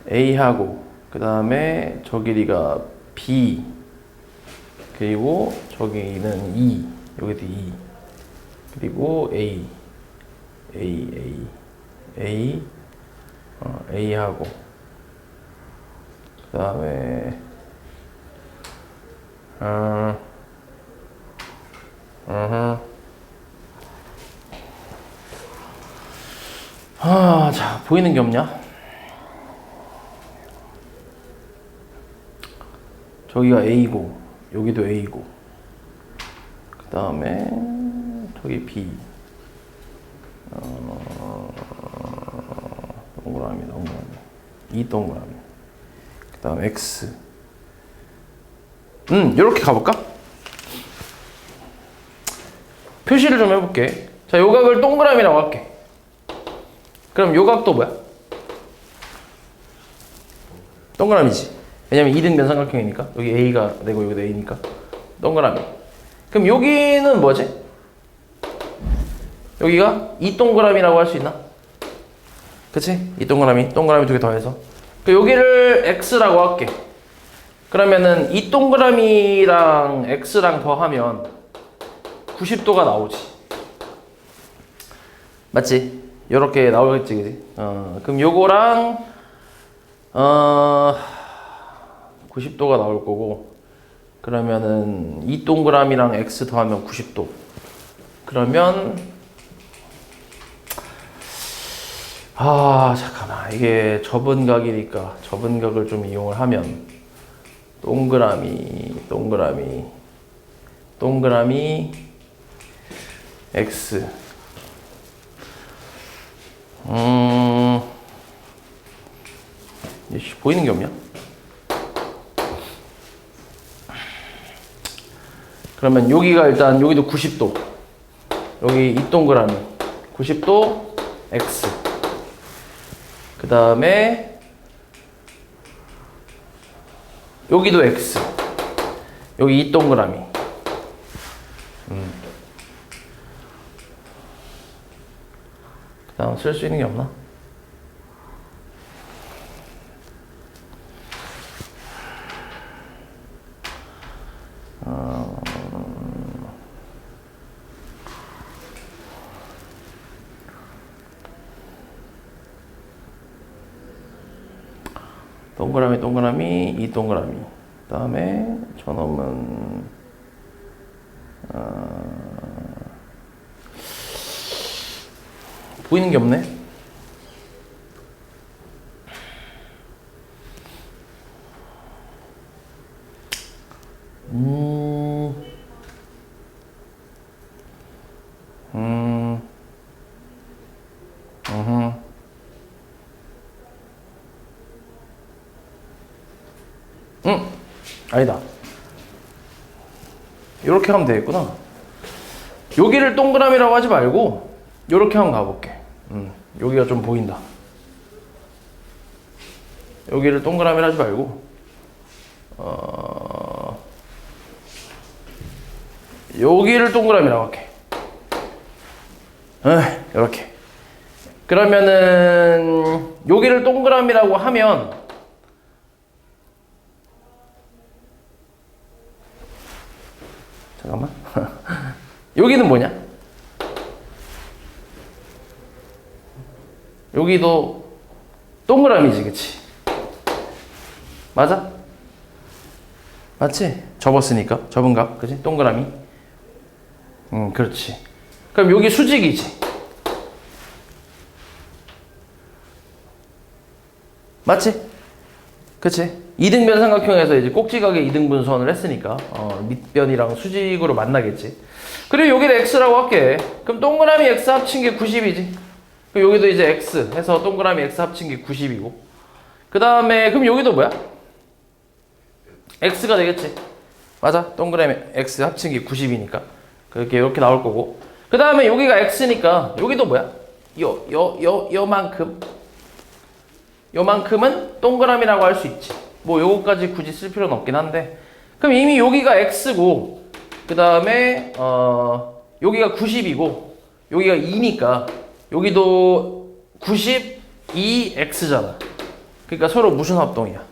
A하고, 그 다음에 저 길이가 B, 그리고 저기는 2, 여기도 2, 그리고 A, A하고, 그 다음에 자, 보이는 게 없냐? 저기가 A고, 여기도 A고, 그 다음에 저기 B, 동그라미, 이 동그라미, 그 다음 X. 요렇게 가볼까? 표시를 좀 해볼게. 자, 요 각을 동그라미라고 할게. 그럼 요 각도 뭐야? 동그라미지. 왜냐면 2등변 삼각형이니까. 여기 A가 되고 여기도 A니까. 동그라미. 그럼 여기는 뭐지? 여기가 이 동그라미라고 할 수 있나? 그치? 이 동그라미 두 개 더해서. 그 여기를 X라고 할게. 그러면은 이 동그라미랑 X랑 더하면 90도가 나오지. 맞지? 요렇게 나오겠지, 그지? 그럼 요거랑 90도가 나올 거고, 그러면은 이 동그라미랑 X 더하면 90도. 그러면 잠깐만, 이게 접은 각이니까 접은 각을 좀 이용을 하면 동그라미 X. 보이는 게 없냐? 그러면 여기가 일단 여기도 90도, 여기 이 동그라미 90도 X, 그 다음에 여기도 X, 여기 이 동그라미. 그 다음 쓸 수 있는 게 없나? 동그라미, 이 동그라미. 그 다음에 저놈은 보이는 게 없네. 아니다. 이렇게 하면 되겠구나. 여기를 동그라미라고 하지 말고 이렇게 한번 가볼게. 여기가 좀 보인다. 여기를 동그라미라 하지 말고 여기를 동그라미라고 할게. 이렇게. 그러면은 여기를 동그라미라고 하면 잠깐만. 여기는 뭐냐? 여기도 동그라미지, 그치? 맞아? 맞지? 접었으니까. 접은 각, 그치? 동그라미. 그렇지. 그럼 여기 수직이지. 맞지? 그치? 이등변 삼각형에서 이제 꼭지각의 이등분선을 했으니까 밑변이랑 수직으로 만나겠지. 그리고 여기를 x라고 할게. 그럼 동그라미 x 합친 게 90이지. 그럼 여기도 이제 x 해서 동그라미 x 합친 게 90이고. 그 다음에 그럼 여기도 뭐야? x가 되겠지. 맞아. 동그라미 x 합친 게 90이니까 그렇게 이렇게 나올 거고. 그 다음에 여기가 x니까 여기도 뭐야? 요만큼은 동그라미라고 할 수 있지. 뭐 요거까지 굳이 쓸 필요는 없긴 한데. 그럼 이미 여기가 x고 그 다음에 여기가 90이고 여기가 2니까 여기도 92x잖아. 그러니까 서로 무슨 합동이야?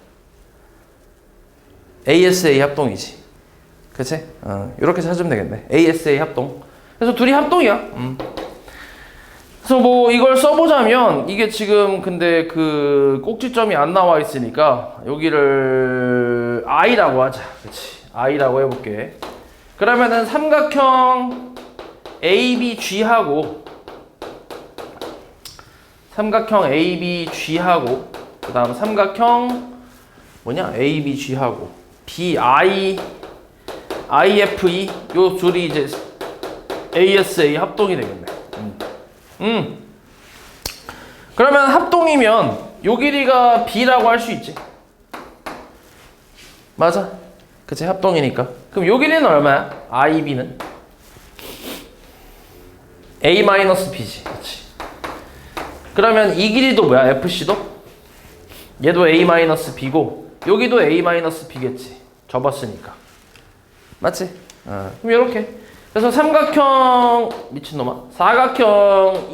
ASA 합동이지. 그치? 이렇게 찾으면 되겠네. ASA 합동. 그래서 둘이 합동이야. 그래서 뭐 이걸 써보자면 이게 지금 근데 그 꼭지점이 안 나와 있으니까 여기를 I라고 하자. 그치? I라고 해볼게. 그러면은 삼각형 ABG하고 그 다음 삼각형 뭐냐? ABG하고 IFE 요 둘이 이제 ASA 합동이 되겠네. 그러면 합동이면 요 길이가 B라고 할 수 있지. 맞아. 그치? 합동이니까. 그럼 요 길이는 얼마야? IB는? A-B지. 그치? 그러면 이 길이도 뭐야? FC도? 얘도 A-B고 여기도 A-B겠지. 접었으니까. 맞지? 그럼 요렇게. 그래서 삼각형 미친놈아 사각형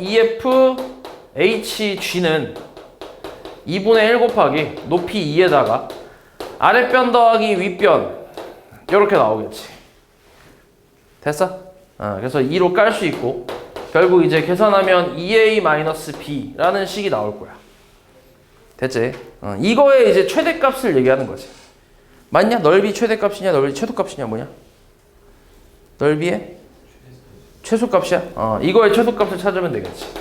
EFHG는 2분의 1 곱하기 높이 2에다가 아랫변 더하기 윗변 이렇게 나오겠지. 됐어? 그래서 2로 깔 수 있고 결국 이제 계산하면 2A-B라는 식이 나올 거야. 됐지? 이거의 이제 최대값을 얘기하는 거지. 맞냐? 넓이 최대값이냐 넓이 최소값이냐 뭐냐? 넓이의 최소값이야? 이거의 최소값을 찾으면 되겠지.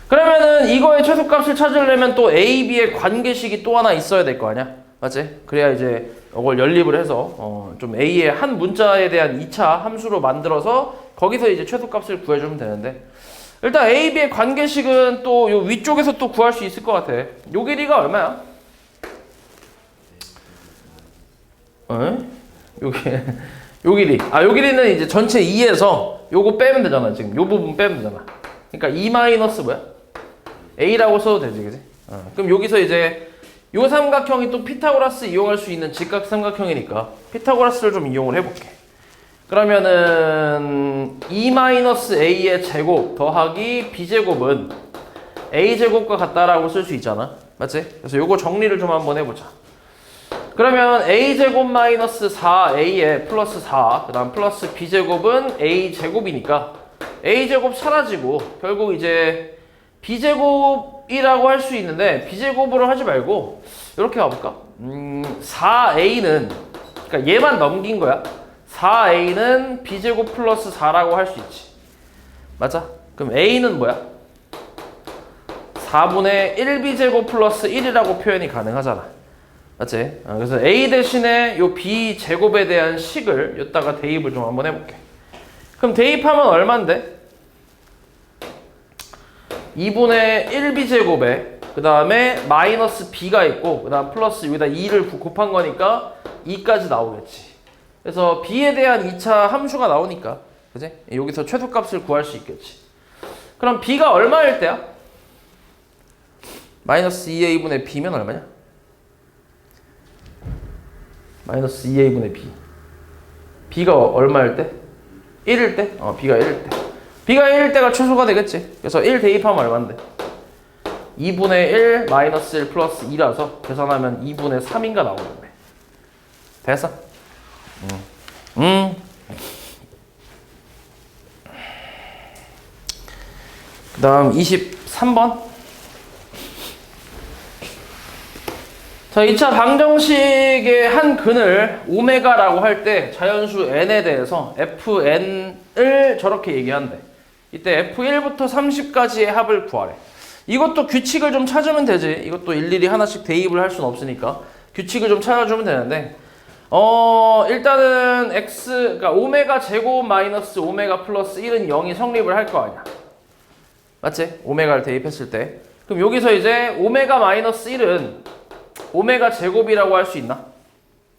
그러면은 이거의 최소값을 찾으려면 또 A, B의 관계식이 또 하나 있어야 될 거 아니야? 맞지? 그래야 이제 이걸 연립을 해서 좀 A의 한 문자에 대한 2차 함수로 만들어서 거기서 이제 최소값을 구해주면 되는데 일단 A, B의 관계식은 또 요 위쪽에서 또 구할 수 있을 것 같아. 요 길이가 얼마야? 요 길이. 요 길이는 이제 전체 2에서 요거 빼면 되잖아. 지금 요 부분 빼면 되잖아. 그러니까 2 마이너스 뭐야? A라고 써도 되지, 그지? 그럼 여기서 이제 요 삼각형이 또 피타고라스 이용할 수 있는 직각 삼각형이니까 피타고라스를 좀 이용을 해볼게. 그러면은 2 마이너스 A의 제곱 더하기 B제곱은 A제곱과 같다라고 쓸 수 있잖아. 맞지? 그래서 요거 정리를 좀 한번 해보자. 그러면 A제곱 마이너스 4A에 플러스 4, 그 다음 플러스 B제곱은 A제곱이니까 A제곱 사라지고 결국 이제 B제곱이라고 할 수 있는데 B제곱으로 하지 말고 이렇게 가볼까? 4A는 그러니까 얘만 넘긴 거야. 4A는 B제곱 플러스 4라고 할 수 있지. 맞아? 그럼 A는 뭐야? 4분의 1B제곱 플러스 1이라고 표현이 가능하잖아. 맞지? 그래서 A 대신에 요 B 제곱에 대한 식을 여기다가 대입을 좀 한번 해볼게. 그럼 대입하면 얼만데? 2분의 1B 제곱에 그 다음에 마이너스 B가 있고 그 다음 플러스 여기다 2를 곱한 거니까 2까지 나오겠지. 그래서 B에 대한 2차 함수가 나오니까 그지? 여기서 최소값을 구할 수 있겠지. 그럼 B가 얼마일 때야? 마이너스 2A분의 B면 얼마냐? 마이너스 2A분의 B. B가 얼마일 때? 1일 때? B가 1일 때. B가 1일 때가 최소가 되겠지. 그래서 1 대입하면 얼만데? 2분의 1 마이너스 1 플러스 2라서 계산하면 2분의 3인가 나오겠네. 됐어? 그 다음 23번. 자, 2차 방정식의 한 근을 오메가라고 할 때 자연수 n에 대해서 fn을 저렇게 얘기한대. 이때 f1부터 30까지의 합을 구하래. 이것도 규칙을 좀 찾으면 되지. 이것도 일일이 하나씩 대입을 할 수는 없으니까. 규칙을 좀 찾아주면 되는데 일단은 그러니까 오메가 제곱 마이너스 오메가 플러스 1은 0이 성립을 할 거 아니야. 맞지? 오메가를 대입했을 때. 그럼 여기서 이제 오메가 마이너스 1은 오메가 제곱이라고 할 수 있나?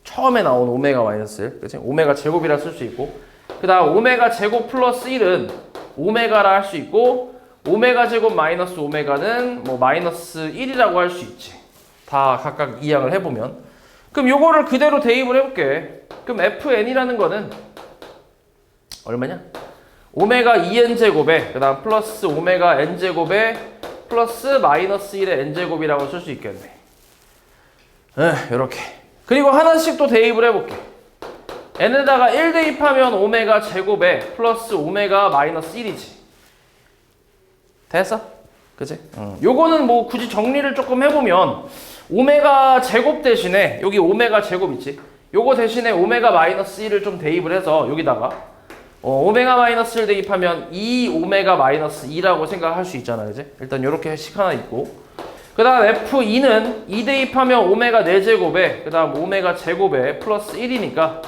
처음에 나온 오메가 마이너스 1. 그치? 오메가 제곱이라 쓸 수 있고. 그 다음 오메가 제곱 플러스 1은 오메가라 할 수 있고, 오메가 제곱 마이너스 오메가는 뭐 마이너스 1이라고 할 수 있지. 다 각각 이항을 해보면. 그럼 요거를 그대로 대입을 해볼게. 그럼 fn이라는 거는 얼마냐? 오메가 2n 제곱에 그 다음 플러스 오메가 n 제곱에 플러스 마이너스 1의 n 제곱이라고 쓸 수 있겠네. 요렇게. 그리고 하나씩 또 대입을 해볼게. n에다가 1 대입하면 오메가 제곱에 플러스 오메가 마이너스 1이지. 됐어? 그치? 요거는 뭐 굳이 정리를 조금 해보면 오메가 제곱 대신에 여기 오메가 제곱 있지? 요거 대신에 오메가 마이너스 1을 좀 대입을 해서 여기다가 오메가 마이너스 1 대입하면 2 오메가 마이너스 2라고 생각할 수 있잖아. 그치? 일단 요렇게 식 하나 있고, 그 다음 F2는 2 대입하면 오메가 4제곱에 그 다음 오메가 제곱에 플러스 1이니까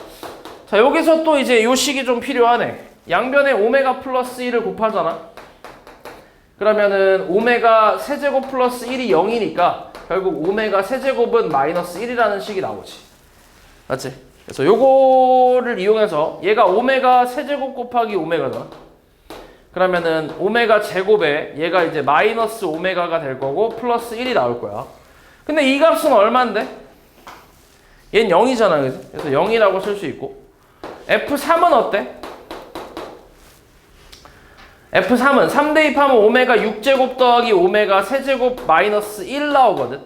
자 여기서 또 이제 요 식이 좀 필요하네. 양변에 오메가 플러스 1을 곱하잖아. 그러면은 오메가 세제곱 플러스 1이 0이니까 결국 오메가 세제곱은 마이너스 1이라는 식이 나오지. 맞지? 그래서 요거를 이용해서 얘가 오메가 세제곱 곱하기 오메가잖아. 그러면은 오메가 제곱에 얘가 이제 마이너스 오메가가 될 거고 플러스 1이 나올 거야. 근데 이 값은 얼만데? 얘는 0이잖아. 그래서 0이라고 쓸 수 있고, F3은 어때? F3은 3 대입하면 오메가 6제곱 더하기 오메가 세제곱 마이너스 1 나오거든.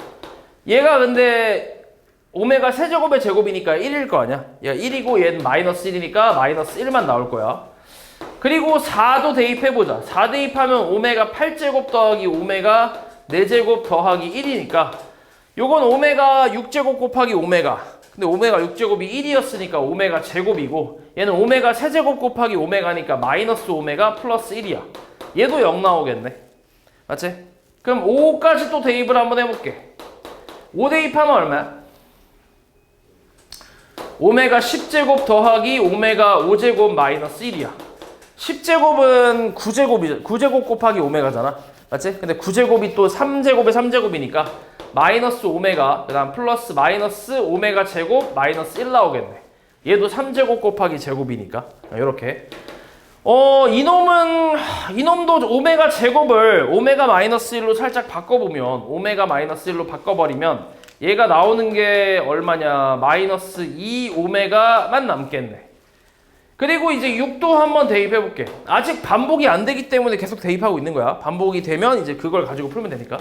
얘가 근데 오메가 세제곱의 제곱이니까 1일 거 아니야. 얘가 1이고 얘는 마이너스 1이니까 마이너스 1만 나올 거야. 그리고 4도 대입해보자. 4 대입하면 오메가 8제곱 더하기 오메가 4제곱 더하기 1이니까 요건 오메가 6제곱 곱하기 오메가, 근데 오메가 6제곱이 1이었으니까 오메가 제곱이고, 얘는 오메가 세제곱 곱하기 오메가니까 마이너스 오메가 플러스 1이야. 얘도 0 나오겠네. 맞지? 그럼 5까지 또 대입을 한번 해볼게. 5 대입하면 얼마야? 오메가 10제곱 더하기 오메가 5제곱 마이너스 1이야. 10제곱은 9제곱이잖아. 9제곱 곱하기 오메가잖아. 맞지? 근데 9제곱이 또 3제곱에 3제곱이니까 마이너스 오메가, 그 다음 플러스 마이너스 오메가 제곱 마이너스 1 나오겠네. 얘도 3제곱 곱하기 제곱이니까. 요렇게. 이놈도 오메가 제곱을 오메가 마이너스 1로 살짝 바꿔보면, 오메가 마이너스 1로 바꿔버리면 얘가 나오는 게 얼마냐? 마이너스 2 오메가만 남겠네. 그리고 이제 6도 한번 대입해볼게. 아직 반복이 안 되기 때문에 계속 대입하고 있는 거야. 반복이 되면 이제 그걸 가지고 풀면 되니까.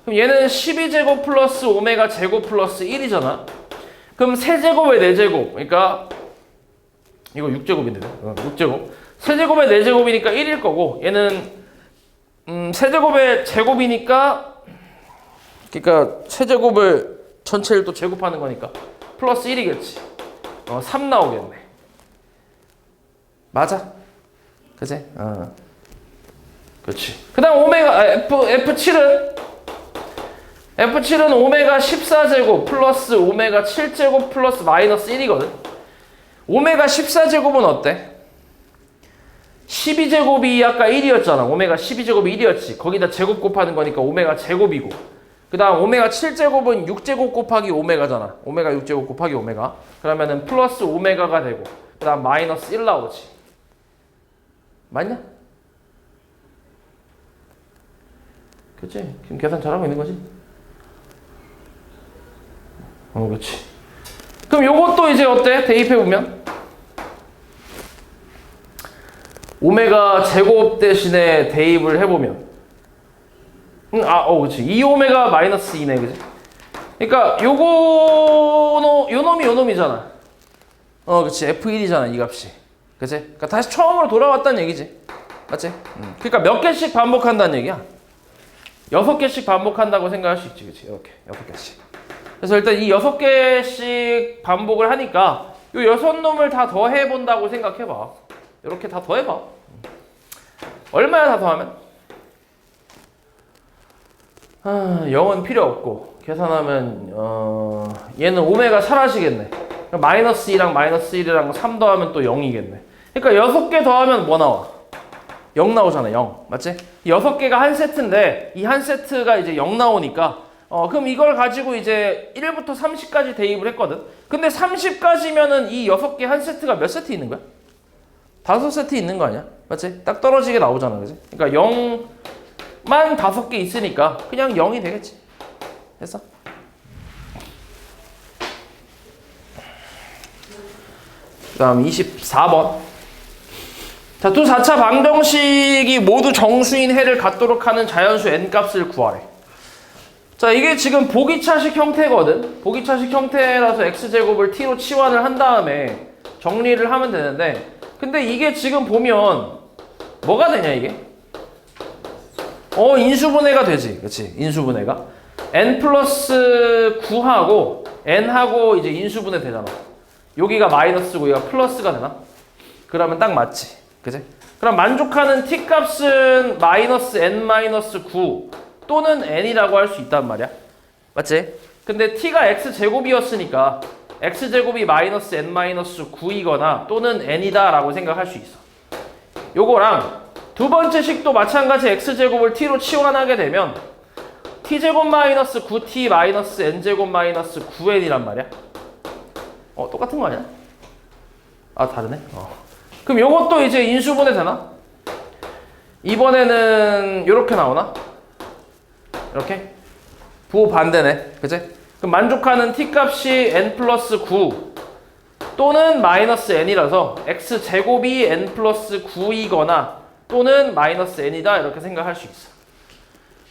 그럼 얘는 12제곱 플러스 오메가 제곱 플러스 1이잖아. 그럼 세제곱에 4제곱. 그러니까 이거 6제곱인데. 6제곱. 세제곱에 4제곱이니까 1일 거고, 얘는 세제곱에 제곱이니까, 그러니까 세제곱을 전체를 또 제곱하는 거니까 플러스 1이겠지. 3 나오겠네. 맞아. 그치? 그렇지. 그 다음 F7은 오메가 14제곱 플러스 오메가 7제곱 플러스 마이너스 1이거든. 오메가 14제곱은 어때? 12제곱이 아까 1이었잖아. 오메가 12제곱이 1이었지. 거기다 제곱 곱하는 거니까 오메가 제곱이고, 그 다음 오메가 7제곱은 6제곱 곱하기 오메가잖아. 오메가 6제곱 곱하기 오메가. 그러면은 플러스 오메가가 되고, 그 다음 마이너스 1 나오지. 맞냐? 그치? 지금 계산 잘하고 있는 거지? 그렇지. 그럼 요것도 이제 어때? 대입해보면 오메가 제곱 대신에 대입을 해보면 그치. 2오메가 마이너스 2네, 그치? 그러니까 요 놈이잖아. 그치. F1이잖아, 이 값이. 그치? 그러니까 다시 처음으로 돌아왔다는 얘기지. 맞지? 그러니까 몇 개씩 반복한다는 얘기야. 6개씩 반복한다고 생각할 수 있지, 그치? 이렇게 6개씩. 그래서 일단 이 6개씩 반복을 하니까 요 6놈을 다 더해본다고 생각해봐. 이렇게 다 더해봐. 얼마야 다 더하면? 0은 필요 없고 계산하면 얘는 오메가 사라지겠네. 마이너스 2랑 마이너스 1이랑 3 더하면 또 0이겠네. 그러니까 6개 더하면 뭐 나와? 0 나오잖아. 0 맞지? 6개가 한 세트인데 이 한 세트가 이제 0 나오니까 그럼 이걸 가지고 이제 1부터 30까지 대입을 했거든. 근데 30까지면은 이 6개 한 세트가 몇 세트 있는 거야? 5세트 있는 거 아니야? 맞지? 딱 떨어지게 나오잖아. 그지? 그러니까 0만 5개 있으니까 그냥 0이 되겠지. 됐어? 그 다음 24번. 자, 두 4차 방정식이 모두 정수인 해를 갖도록 하는 자연수 n값을 구하래. 자, 이게 지금 보기차식 형태거든. 보기차식 형태라서 x제곱을 t로 치환을 한 다음에 정리를 하면 되는데, 근데 이게 지금 보면 뭐가 되냐 이게? 인수분해가 되지. 그치? 인수분해가 n 플러스 9하고 n하고 이제 인수분해 되잖아. 여기가 마이너스고 여기가 플러스가 되나? 그러면 딱 맞지. 그치? 그럼 만족하는 t값은 마이너스 n 마이너스 9 또는 n이라고 할 수 있단 말이야. 맞지? 근데 t가 x제곱이었으니까 x제곱이 마이너스 n 마이너스 9이거나 또는 n이다 라고 생각할 수 있어. 요거랑 두 번째 식도 마찬가지 x제곱을 t로 치환하게 되면 t제곱 마이너스 9t 마이너스 n제곱 마이너스 9n이란 말이야. 똑같은 거 아니야? 아, 다르네? 그럼 요것도 이제 인수분해 되나? 이번에는 요렇게 나오나? 이렇게? 부호 반대네. 그치? 그럼 만족하는 t값이 n 플러스 9 또는 마이너스 n이라서 x제곱이 n 플러스 9이거나 또는 마이너스 n이다 이렇게 생각할 수 있어.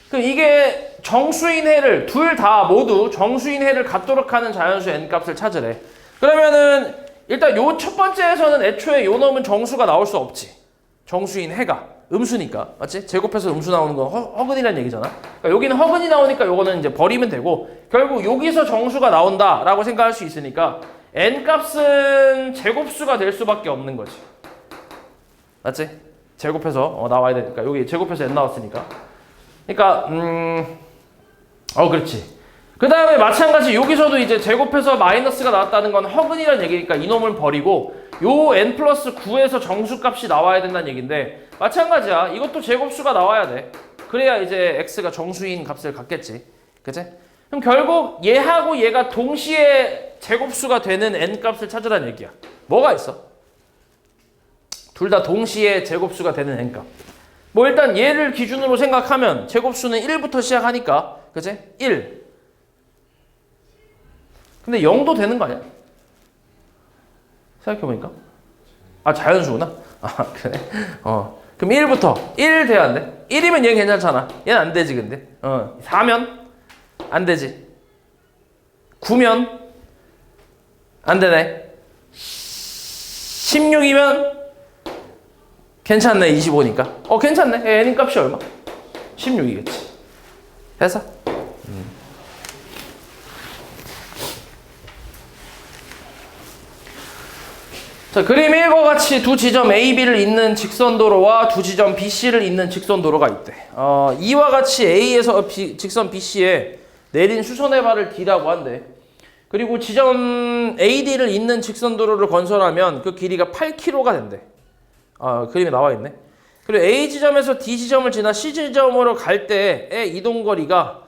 그럼 이게 정수인 해를 둘 다 모두 정수인 해를 갖도록 하는 자연수 n값을 찾으래. 그러면은 일단 요 첫 번째에서는 애초에 요 놈은 정수가 나올 수 없지. 정수인 해가 음수니까. 맞지? 제곱해서 음수 나오는 건 허근이라는 얘기잖아. 그러니까 여기는 허근이 나오니까 요거는 이제 버리면 되고, 결국 여기서 정수가 나온다 라고 생각할 수 있으니까 n값은 제곱수가 될 수밖에 없는 거지. 맞지? 제곱해서 나와야 되니까. 여기 제곱해서 n 나왔으니까. 그러니까 그렇지. 그 다음에 마찬가지 여기서도 이제 제곱해서 마이너스가 나왔다는 건 허근이라는 얘기니까 이놈을 버리고 요 n 플러스 9에서 정수값이 나와야 된다는 얘기인데, 마찬가지야. 이것도 제곱수가 나와야 돼. 그래야 이제 x가 정수인 값을 갖겠지. 그치? 그럼 결국 얘하고 얘가 동시에 제곱수가 되는 n값을 찾으라는 얘기야. 뭐가 있어? 둘 다 동시에 제곱수가 되는 n값. 뭐 일단 얘를 기준으로 생각하면 제곱수는 1부터 시작하니까, 그치? 1. 근데 0도 되는 거 아니야? 생각해보니까. 아, 자연수구나? 아, 그래? 그럼 1부터. 1 돼야 안 돼? 1이면 얘 괜찮잖아. 얘는 안 되지, 근데. 4면? 안 되지. 9면? 안 되네. 16이면? 괜찮네, 25니까. 괜찮네. n 값이 얼마? 16이겠지. 됐어? 자, 그림 1과 같이 두 지점 A, B를 잇는 직선도로와 두 지점 B, C를 잇는 직선도로가 있대. 이와 같이 A에서 직선 BC에 내린 수선의 발을 D라고 한대. 그리고 지점 AD를 잇는 직선도로를 건설하면 그 길이가 8km가 된대. 그림에 나와 있네. 그리고 A 지점에서 D 지점을 지나 C 지점으로 갈 때의 이동거리가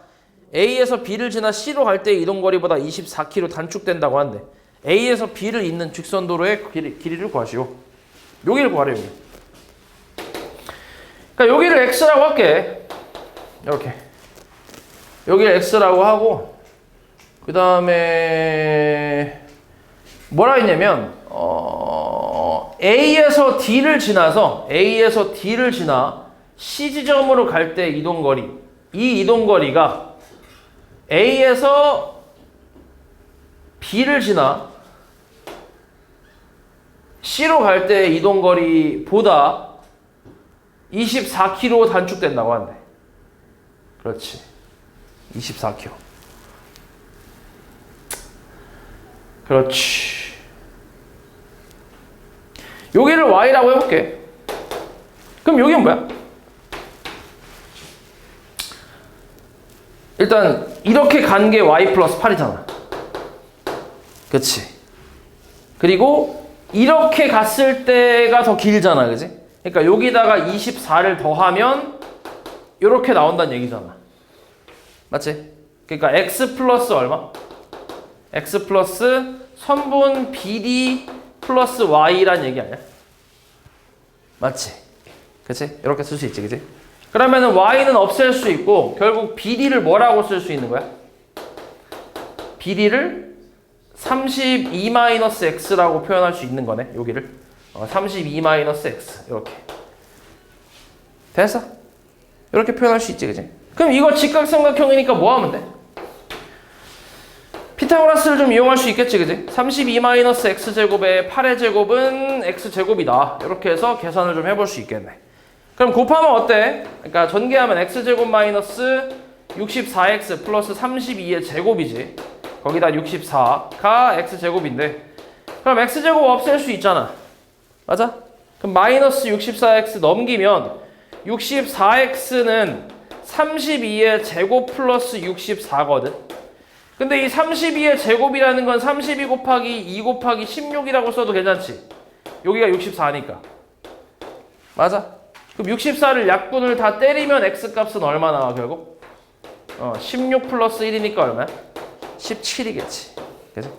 A에서 B를 지나 C로 갈 때의 이동거리보다 24km 단축된다고 한대. A에서 B를 잇는 직선도로의 길이를 구하시오. 여기를 구하래, 여기. 그러니까 여기를 X라고 할게. 이렇게. 여기를 X라고 하고, 그 다음에 뭐라 했냐면 A에서 D를 지나 C 지점으로 갈 때 이동거리, 이 이동거리가 A에서 B를 지나 C로 갈 때 이동거리보다 24km 단축된다고 한대. 그렇지. 24km. 그렇지. 여기를 Y라고 해볼게. 그럼 여기는 뭐야? 일단 이렇게 간 게 y 플러스 8이잖아. 그치? 그리고 이렇게 갔을 때가 더 길잖아. 그지? 그러니까 여기다가 24를 더하면 이렇게 나온다는 얘기잖아. 맞지? 그러니까 x 플러스 얼마? x 플러스 선분 BD 플러스 y란 얘기 아니야? 맞지? 그치? 이렇게 쓸 수 있지. 그치? 그러면은 y는 없앨 수 있고 결국 BD를 뭐라고 쓸 수 있는 거야? BD를 32-x라고 표현할 수 있는 거네. 여기를 32-x 이렇게 됐어? 이렇게 표현할 수 있지. 그치? 그럼 이거 직각삼각형이니까 뭐 하면 돼? 피타고라스를 좀 이용할 수 있겠지. 그치? 32-x제곱의 8의 제곱은 x제곱이다. 이렇게 해서 계산을 좀 해볼 수 있겠네. 그럼 곱하면 어때? 그러니까 전개하면 x제곱 마이너스 64x 플러스 32의 제곱이지. 거기다 64가 x제곱인데 그럼 x제곱 없앨 수 있잖아. 맞아? 그럼 마이너스 64x 넘기면 64x는 32의 제곱 플러스 64거든. 근데 이 32의 제곱이라는 건 32 곱하기 2 곱하기 16이라고 써도 괜찮지? 여기가 64니까. 맞아? 그럼 64를 약분을 다 때리면 x값은 얼마 나와 결국? 16 플러스 1이니까 얼마야? 17이겠지. 그래서